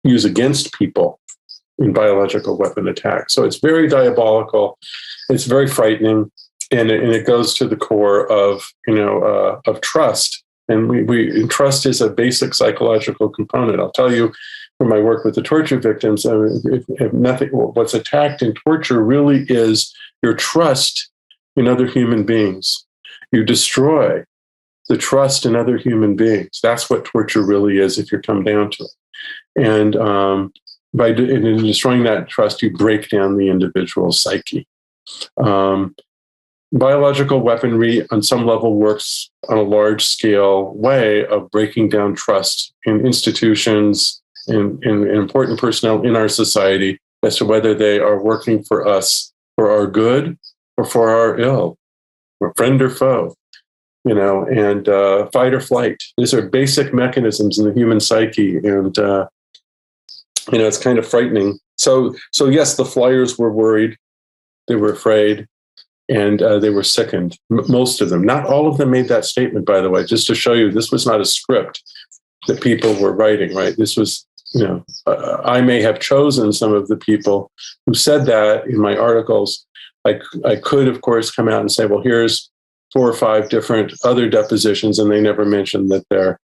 against people in biological weapon attacks. So it's very diabolical. It's very frightening, and it goes to the core of trust. And we trust is a basic psychological component. I'll tell you from my work with the torture victims, if nothing, what's attacked in torture really is your trust in other human beings. You destroy the trust in other human beings. That's what torture really is, if you come down to it. And by destroying that trust, you break down the individual's psyche. Biological weaponry, on some level, works on a large-scale way of breaking down trust in institutions, in important personnel in our society, as to whether they are working for us for our good or for our ill, or friend or foe, and fight or flight. These are basic mechanisms in the human psyche, and it's kind of frightening. So yes, the flyers were worried, they were afraid, and they were sickened. Most of them, not all of them, made that statement. By the way, just to show you, this was not a script that people were writing. Right? This was, I may have chosen some of the people who said that in my articles. I could, of course, come out and say, well, here's 4 or 5 different other depositions, and they never mentioned that they're,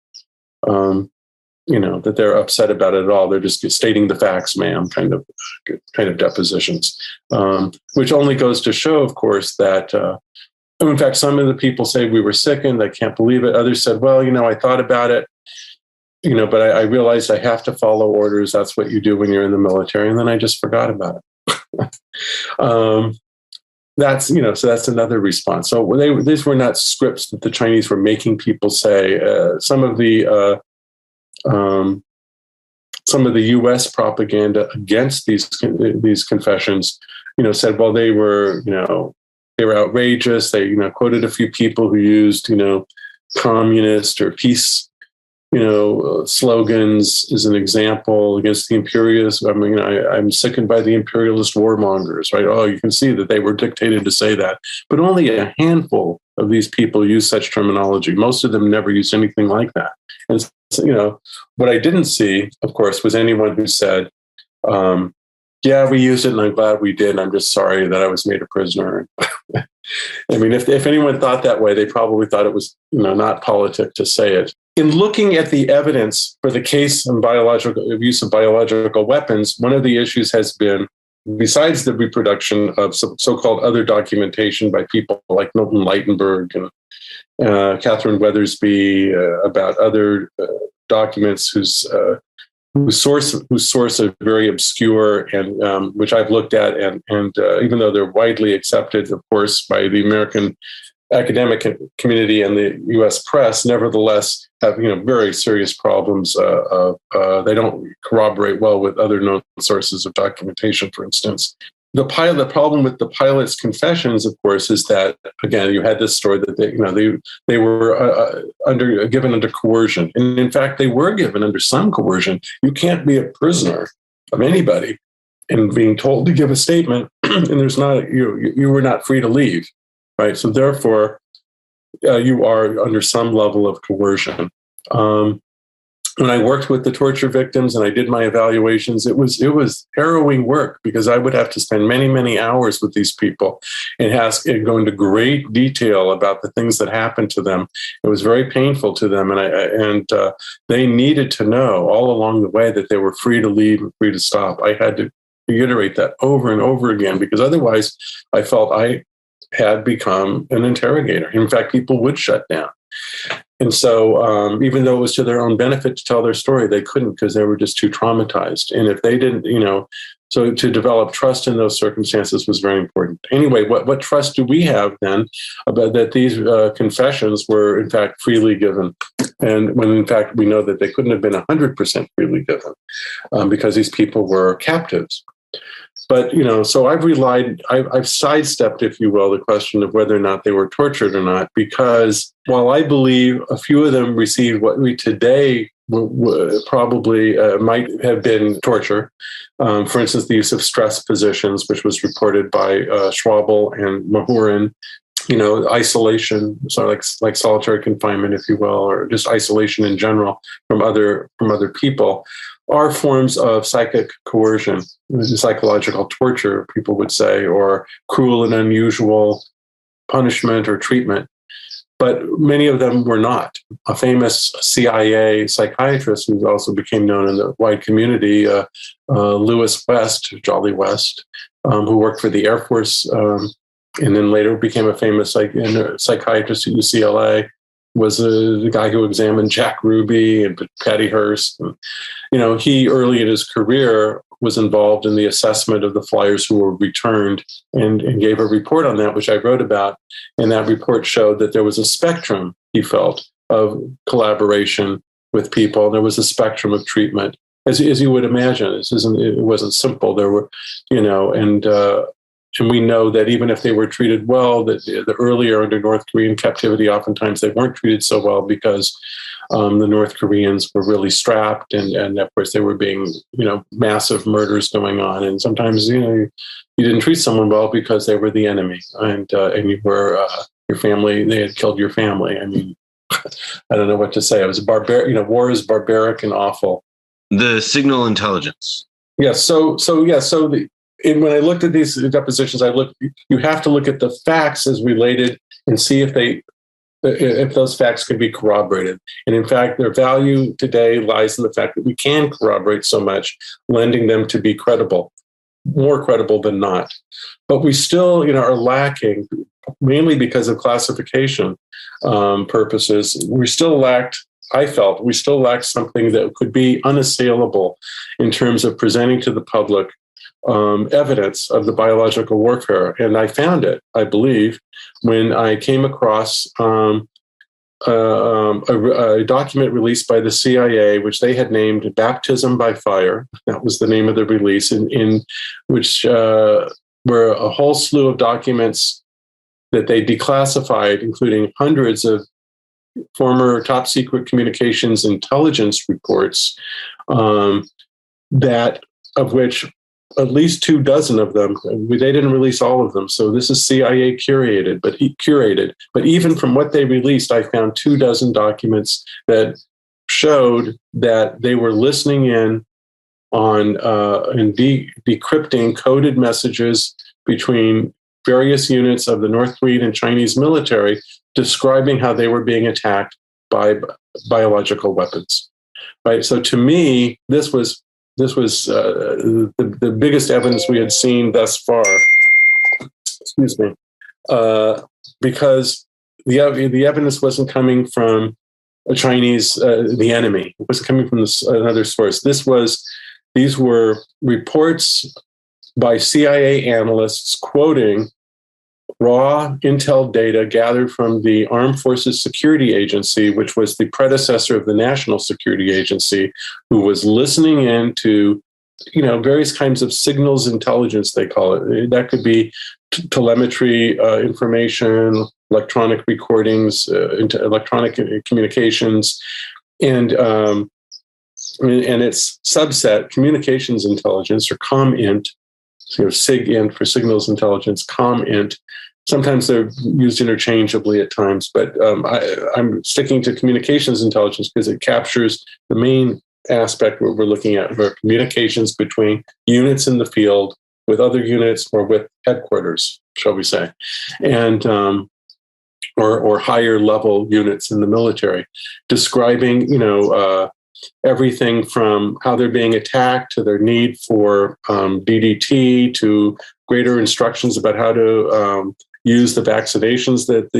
that they're upset about it at all. They're just stating the facts, ma'am, kind of depositions, which only goes to show, of course, that, in fact, some of the people say we were sickened. I can't believe it. Others said, well, I thought about it, but I realized I have to follow orders. That's what you do when you're in the military. And then I just forgot about it. So that's another response. So these were not scripts that the Chinese were making people say. Some of the U.S. propaganda against these confessions, said, well, they were outrageous. They, quoted a few people who used, communist or peace slogans as an example against the imperialists. I mean, I'm sickened by the imperialist warmongers, right? Oh, you can see that they were dictated to say that. But only a handful of these people use such terminology. Most of them never used anything like that. And, what I didn't see, of course, was anyone who said, yeah, we used it and I'm glad we did. I'm just sorry that I was made a prisoner. I mean, if anyone thought that way, they probably thought it was, not politic to say it. In looking at the evidence for the case of use of biological weapons, one of the issues has been, besides the reproduction of so-called other documentation by people like Milton Lightenberg and Catherine Weathersby about other documents whose source are very obscure and which I've looked at, and even though they're widely accepted, of course, by the American academic community and the U.S. press, nevertheless have very serious problems. They don't corroborate well with other known sources of documentation. For instance, the problem with the pilot's confessions, of course, is that again you had this story that they were given under coercion, and in fact they were given under some coercion. You can't be a prisoner of anybody and being told to give a statement, and there's not you were not free to leave. Right. So therefore, you are under some level of coercion. When I worked with the torture victims and I did my evaluations, it was harrowing work because I would have to spend many, many hours with these people and go into great detail about the things that happened to them. It was very painful to them, and they needed to know all along the way that they were free to leave and free to stop. I had to reiterate that over and over again because otherwise, I felt I had become an interrogator. In fact, people would shut down. And so even though it was to their own benefit to tell their story, they couldn't because they were just too traumatized. And if they didn't, so to develop trust in those circumstances was very important. Anyway, what trust do we have then about that these confessions were in fact freely given? And when in fact we know that they couldn't have been 100% freely given because these people were captives. But, so I've sidestepped, if you will, the question of whether or not they were tortured or not, because while I believe a few of them received what we today probably might have been torture, for instance, the use of stress positions, which was reported by Schwabel and Mahurin, isolation, so like solitary confinement, if you will, or just isolation in general from other people, are forms of psychic coercion, psychological torture, people would say, or cruel and unusual punishment or treatment. But many of them were not. A famous CIA psychiatrist who also became known in the wide community, Lewis West, Jolly West, who worked for the Air Force and then later became a famous psychiatrist at UCLA, was the guy who examined Jack Ruby and Patty Hearst. And, he early in his career was involved in the assessment of the flyers who were returned and gave a report on that, which I wrote about. And that report showed that there was a spectrum, he felt, of collaboration with people. There was a spectrum of treatment, as you would imagine. It wasn't simple. There were, and we know that even if they were treated well, that the earlier under North Korean captivity, oftentimes they weren't treated so well because the North Koreans were really strapped, and of course they were being, massive murders going on, and sometimes you didn't treat someone well because they were the enemy, and you were your family. They had killed your family. I mean, I don't know what to say. It was barbaric. War is barbaric and awful. The signal intelligence. Yes. And when I looked at these depositions, you have to look at the facts as related and see if those facts can be corroborated. And in fact, their value today lies in the fact that we can corroborate so much, lending them to be credible, more credible than not. But we still, are lacking, mainly because of classification purposes. I felt we still lacked something that could be unassailable in terms of presenting to the public evidence of the biological warfare. And I found it, I believe, when I came across a document released by the CIA, which they had named Baptism by Fire. That was the name of the release, in which were a whole slew of documents that they declassified, including hundreds of former top secret communications intelligence reports, that of which at least 24 of them, they didn't release all of them. So this is CIA curated. But even from what they released, I found 24 documents that showed that they were listening in on and decrypting coded messages between various units of the North Korean and Chinese military, describing how they were being attacked by biological weapons. Right. So to me, this was the biggest evidence we had seen thus far. Excuse me, because the evidence wasn't coming from a Chinese, the enemy. It wasn't coming from another source. These were reports by CIA analysts quoting raw intel data gathered from the Armed Forces Security Agency, which was the predecessor of the National Security Agency, who was listening in to, various kinds of signals intelligence, they call it. That could be telemetry information, electronic recordings, electronic communications, and its subset, communications intelligence, or ComInt, SIGINT for signals intelligence, ComInt. Sometimes they're used interchangeably at times, but I'm sticking to communications intelligence because it captures the main aspect we're looking at, where communications between units in the field with other units or with headquarters, shall we say, and or higher level units in the military, describing everything from how they're being attacked to their need for DDT to greater instructions about how to use the vaccinations that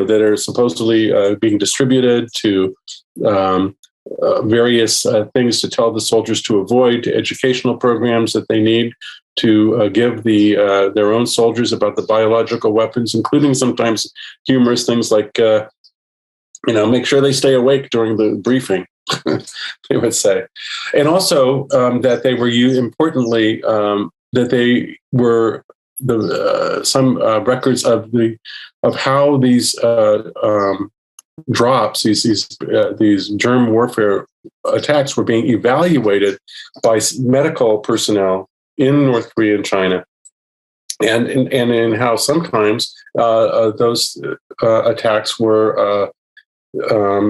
that are supposedly being distributed, to various things to tell the soldiers to avoid, to educational programs that they need to give their own soldiers about the biological weapons, including sometimes humorous things like make sure they stay awake during the briefing, they would say. And also that they were importantly, that they were some records of how these drops, these germ warfare attacks were being evaluated by medical personnel in North Korea and China. And in how sometimes those attacks were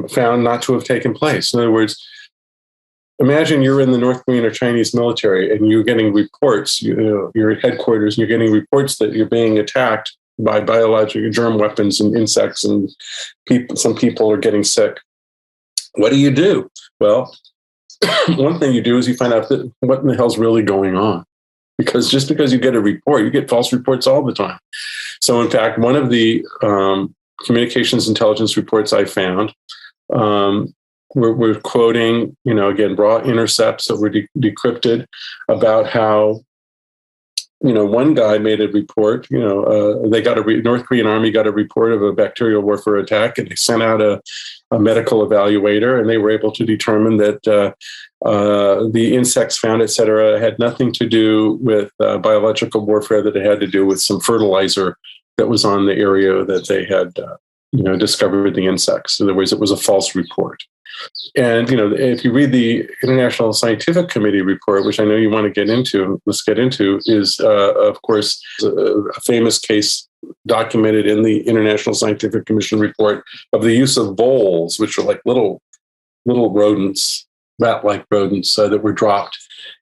found not to have taken place. In other words, imagine you're in the North Korean or Chinese military and you're getting reports, you're at headquarters, and you're getting reports that you're being attacked by biological germ weapons and insects, and some people are getting sick. What do? Well, one thing you do is you find out what in the hell's really going on. Because just because you get a report, you get false reports all the time. So in fact, one of the communications intelligence reports I found, we're quoting, again, raw intercepts that were decrypted about how, one guy made a report, they got North Korean Army got a report of a bacterial warfare attack, and they sent out a medical evaluator, and they were able to determine that the insects found, et cetera, had nothing to do with biological warfare, that it had to do with some fertilizer that was on the area that they had, discovered the insects. In other words, it was a false report. And, if you read the International Scientific Committee report, which I know you want to get into, is, of course, a famous case documented in the International Scientific Commission report of the use of voles, which are like little rodents, rat-like rodents that were dropped.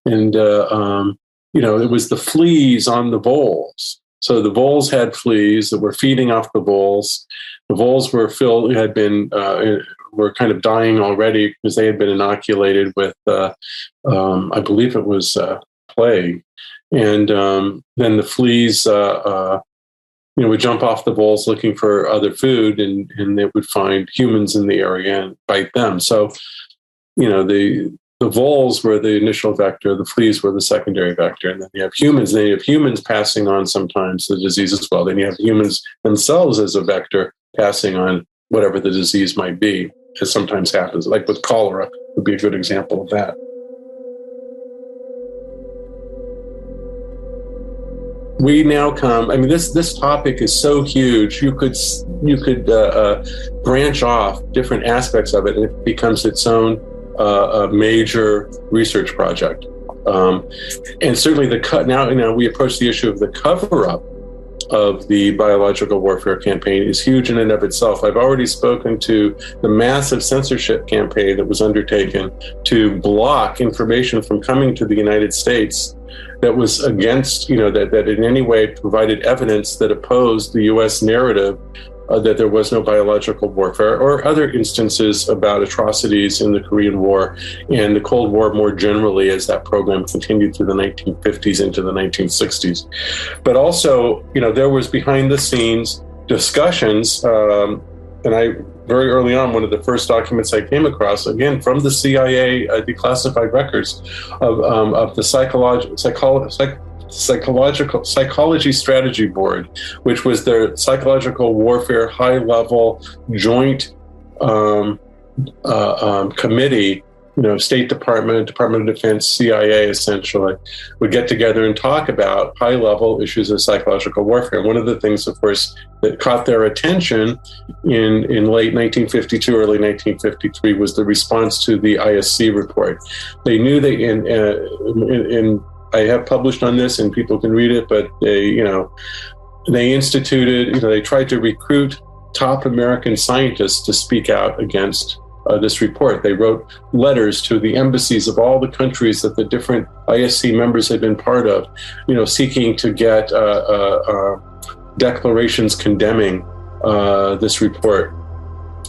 And, it was the fleas on the voles. So the voles had fleas that were feeding off the voles. The voles were were kind of dying already because they had been inoculated with, I believe it was plague. And then the fleas, would jump off the voles looking for other food, and they would find humans in the area and bite them. So, the voles were the initial vector, the fleas were the secondary vector, and then you have humans. Then you have humans passing on sometimes the disease as well. Then you have humans themselves as a vector passing on whatever the disease might be, as sometimes happens. Like with cholera would be a good example of that. we now come. I mean, this topic is so huge. You could branch off different aspects of it, and it becomes its own major research project. And certainly now we approach the issue of the cover-up of the biological warfare campaign is huge in and of itself. I've already spoken to the massive censorship campaign that was undertaken to block information from coming to the United States that was against, that in any way provided evidence that opposed the U.S. narrative that there was no biological warfare, or other instances about atrocities in the Korean War and the Cold War more generally, as that program continued through the 1950s into the 1960s. But also, there was behind the scenes discussions, and I very early on, one of the first documents I came across, again from the CIA declassified records of the Psychology Strategy Board, which was their psychological warfare high-level joint committee. State Department, Department of Defense, CIA, essentially, would get together and talk about high-level issues of psychological warfare. One of the things, of course, that caught their attention in late 1952, early 1953, was the response to the ISC report. They knew I have published on this, and people can read it, but they instituted, they tried to recruit top American scientists to speak out against this report. They wrote letters to the embassies of all the countries that the different ISC members had been part of, seeking to get declarations condemning this report.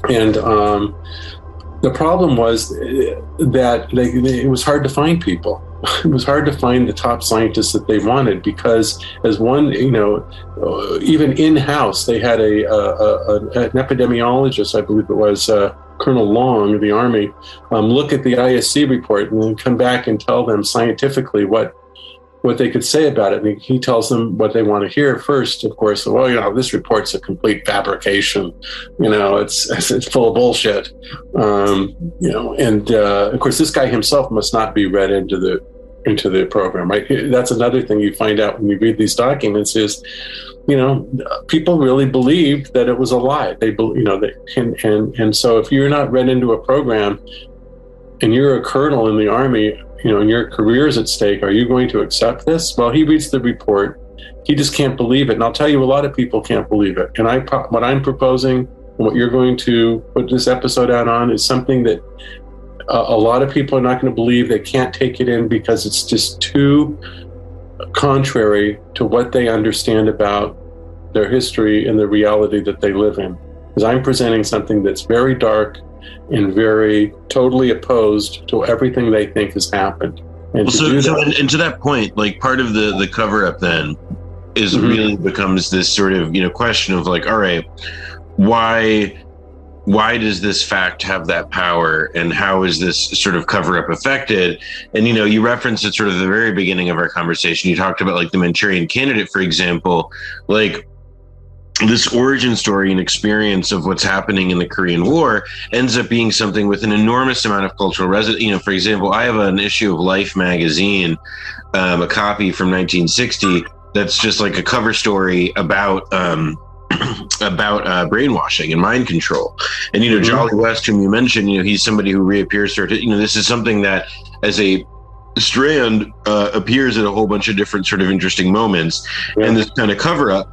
And the problem was that it was hard to find people. It was hard to find the top scientists that they wanted, because as one, even in-house, they had an epidemiologist, I believe it was Colonel Long of the Army, look at the ISC report and then come back and tell them scientifically what they could say about it. And he tells them what they want to hear first, of course. Well, this report's a complete fabrication. It's full of bullshit. And of course, this guy himself must not be read into the program, right? That's another thing you find out when you read these documents is, people really believed that it was a lie. They, and so if you're not read into a program and you're a colonel in the Army, and your career is at stake, are you going to accept this? Well, he reads the report. He just can't believe it. And I'll tell you, a lot of people can't believe it. And what I'm proposing and what you're going to put this episode out on is something that a lot of people are not going to believe. They can't take it in because it's just too contrary to what they understand about their history and the reality that they live in. Because I'm presenting something that's very dark and very totally opposed to everything they think has happened. And to that point, like, part of the cover up then is really becomes this sort of question of like, all right, why does this fact have that power, and how is this sort of cover up affected? And you referenced it sort of at the very beginning of our conversation. You talked about like the Manchurian Candidate, for example, like this origin story and experience of what's happening in the Korean War ends up being something with an enormous amount of cultural resonance. For example, I have an issue of Life magazine, a copy from 1960, that's just like a cover story about brainwashing and mind control. And Jolly West, whom you mentioned, he's somebody who reappears. This is something that, as a strand, appears at a whole bunch of different sort of interesting moments. Yeah. And this kind of cover up,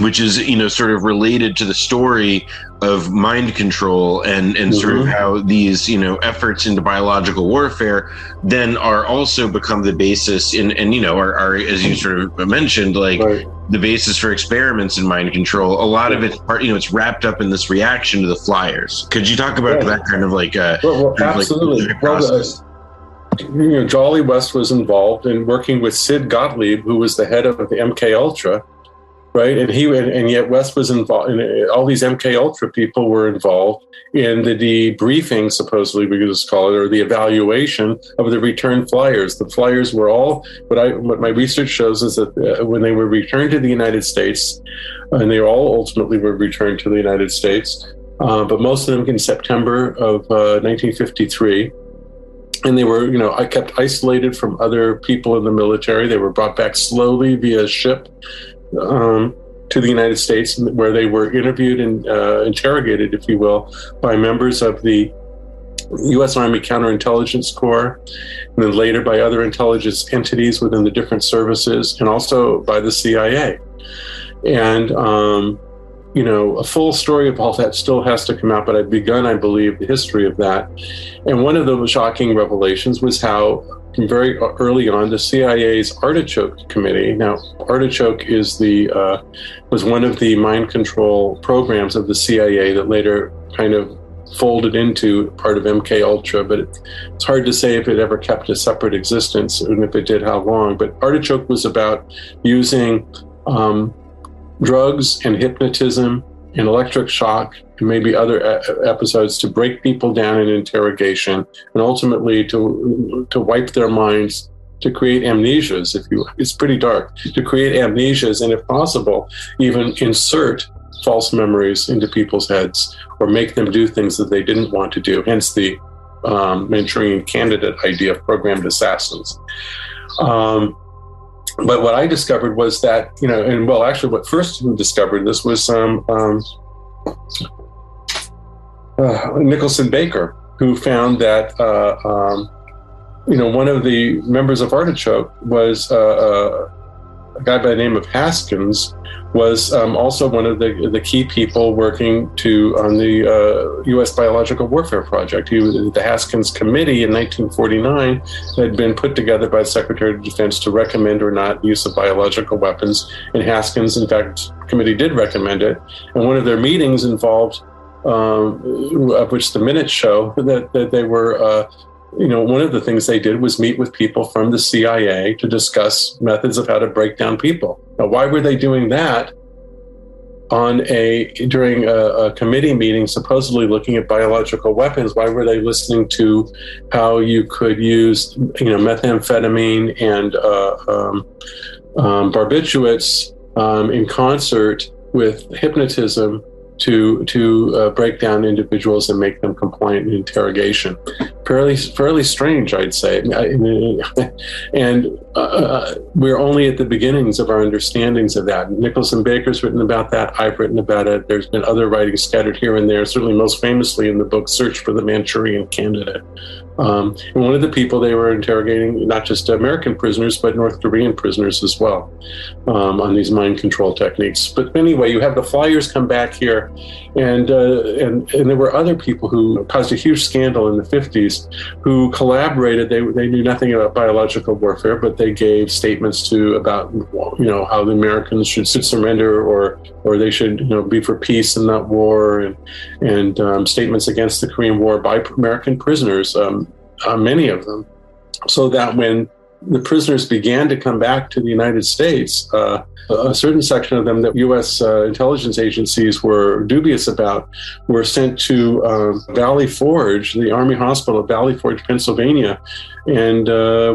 which is sort of related to the story of mind control and sort of how these efforts into biological warfare then are also become the basis and are, as you sort of mentioned, like the basis for experiments in mind control. A lot of it's part, it's wrapped up in this reaction to the flyers. Could you talk about that kind of like absolutely process? Jolly West was involved in working with Sid Gottlieb, who was the head of the MK Ultra. Right, and yet West was involved, and all these MK Ultra people were involved in the debriefing, supposedly we could just call it, or the evaluation of the return flyers. The flyers were all what my research shows is that when they were returned to the United States, and they all ultimately were returned to the United States, but most of them in September of 1953. And they were, I kept isolated from other people in the military. They were brought back slowly via ship to the United States, where they were interviewed and interrogated, if you will, by members of the U.S. Army Counterintelligence Corps, and then later by other intelligence entities within the different services, and also by the CIA. And, a full story of all that still has to come out, but I've begun, I believe, the history of that. And one of the shocking revelations was how very early on, the CIA's Artichoke Committee. Now, Artichoke is was one of the mind control programs of the CIA that later kind of folded into part of MK Ultra, but it's hard to say if it ever kept a separate existence, and if it did, how long. But Artichoke was about using drugs and hypnotism and electric shock and maybe other episodes to break people down in interrogation, and ultimately to wipe their minds, to create amnesias, if you. It's pretty dark. To create amnesias, and if possible, even insert false memories into people's heads or make them do things that they didn't want to do. Hence the Manchurian Candidate idea of programmed assassins. But what I discovered was that, actually what first discovered this was Nicholson Baker, who found that, one of the members of Artichoke was a guy by the name of Haskins, was also one of the key people working on the U.S. Biological Warfare Project. The Haskins Committee in 1949 had been put together by the Secretary of Defense to recommend or not use of biological weapons. And Haskins, in fact, committee did recommend it. And one of their meetings involved, of which the minutes show, that they were one of the things they did was meet with people from the CIA to discuss methods of how to break down people. Now, why were they doing that during a committee meeting, supposedly looking at biological weapons? Why were they listening to how you could use, methamphetamine and barbiturates in concert with hypnotism to break down individuals and make them compliant in interrogation? Fairly strange, I'd say. And we're only at the beginnings of our understandings of that. Nicholson Baker's written about that. I've written about it. There's been other writings scattered here and there, certainly most famously in the book Search for the Manchurian Candidate. And one of the people they were interrogating, not just American prisoners, but North Korean prisoners as well, on these mind control techniques. But anyway, you have the flyers come back here, and there were other people who caused a huge scandal in the 50s who collaborated. They knew nothing about biological warfare, but they gave statements about how the Americans should surrender or they should be for peace and not war, and statements against the Korean War by American prisoners. Many of them, so that when the prisoners began to come back to the United States, a certain section of them that U.S. intelligence agencies were dubious about were sent to Valley Forge, the Army Hospital at Valley Forge, Pennsylvania, and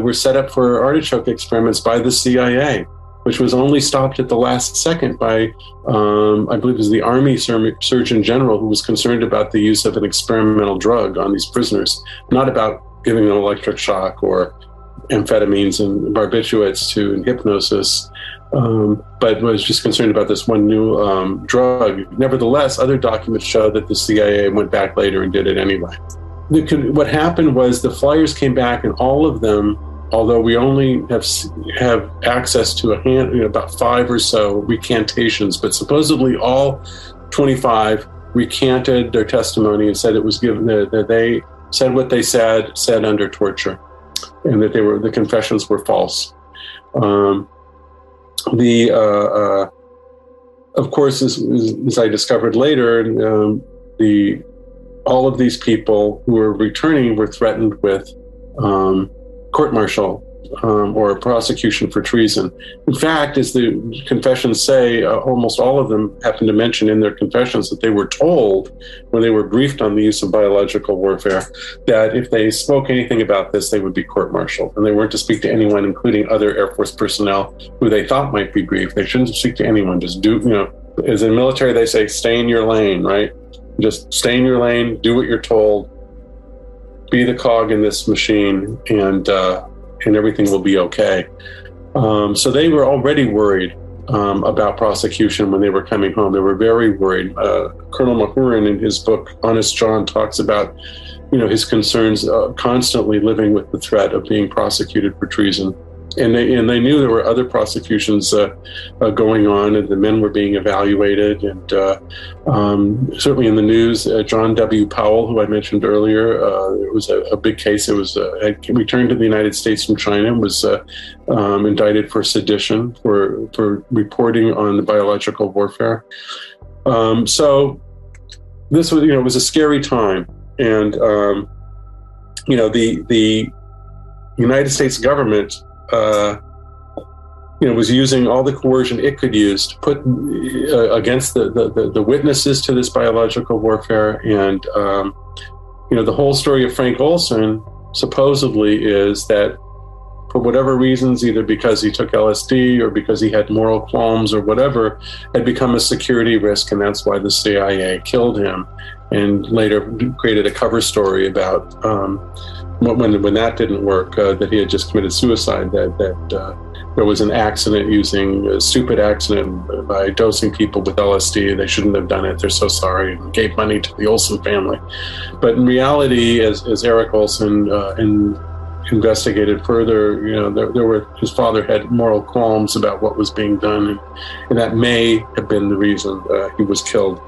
were set up for artichoke experiments by the CIA, which was only stopped at the last second by, I believe it was the Army Surgeon General, who was concerned about the use of an experimental drug on these prisoners, not about giving them electric shock or amphetamines and barbiturates in hypnosis, but was just concerned about this one new drug. Nevertheless, other documents show that the CIA went back later and did it anyway. What happened was the flyers came back, and all of them, although we only have access to about 5 or so recantations, but supposedly all 25 recanted their testimony and said it was given that they said what they said under torture, and that the confessions were false. Of course, as I discovered later, all of these people who were returning were threatened with court-martial or prosecution for treason. In fact, as the confessions say, almost all of them happen to mention in their confessions that they were told, when they were briefed on the use of biological warfare, that if they spoke anything about this, they would be court-martialed. And they weren't to speak to anyone, including other Air Force personnel who they thought might be briefed. They shouldn't speak to anyone. Just do, as in the military, they say, stay in your lane, right? Just stay in your lane, do what you're told. be the cog in this machine, and everything will be okay. So they were already worried about prosecution when they were coming home. They were very worried. Colonel Mahurin, in his book Honest John, talks about his concerns constantly living with the threat of being prosecuted for treason. And they knew there were other prosecutions going on, and the men were being evaluated. And certainly in the news, John W. Powell, who I mentioned earlier, it was a big case. It was returned to the United States from China, and was indicted for sedition for reporting on the biological warfare. So this was, it was a scary time, and the United States government was using all the coercion it could use to put against the witnesses to this biological warfare. And, the whole story of Frank Olson supposedly is that for whatever reasons, either because he took LSD or because he had moral qualms or whatever, had become a security risk. And that's why the CIA killed him, and later created a cover story about when that didn't work, that he had just committed suicide, that there was an accident, a stupid accident by dosing people with LSD. They shouldn't have done it. They're so sorry, and gave money to the Olson family. But in reality, as Eric Olson investigated further, his father had moral qualms about what was being done, and that may have been the reason he was killed.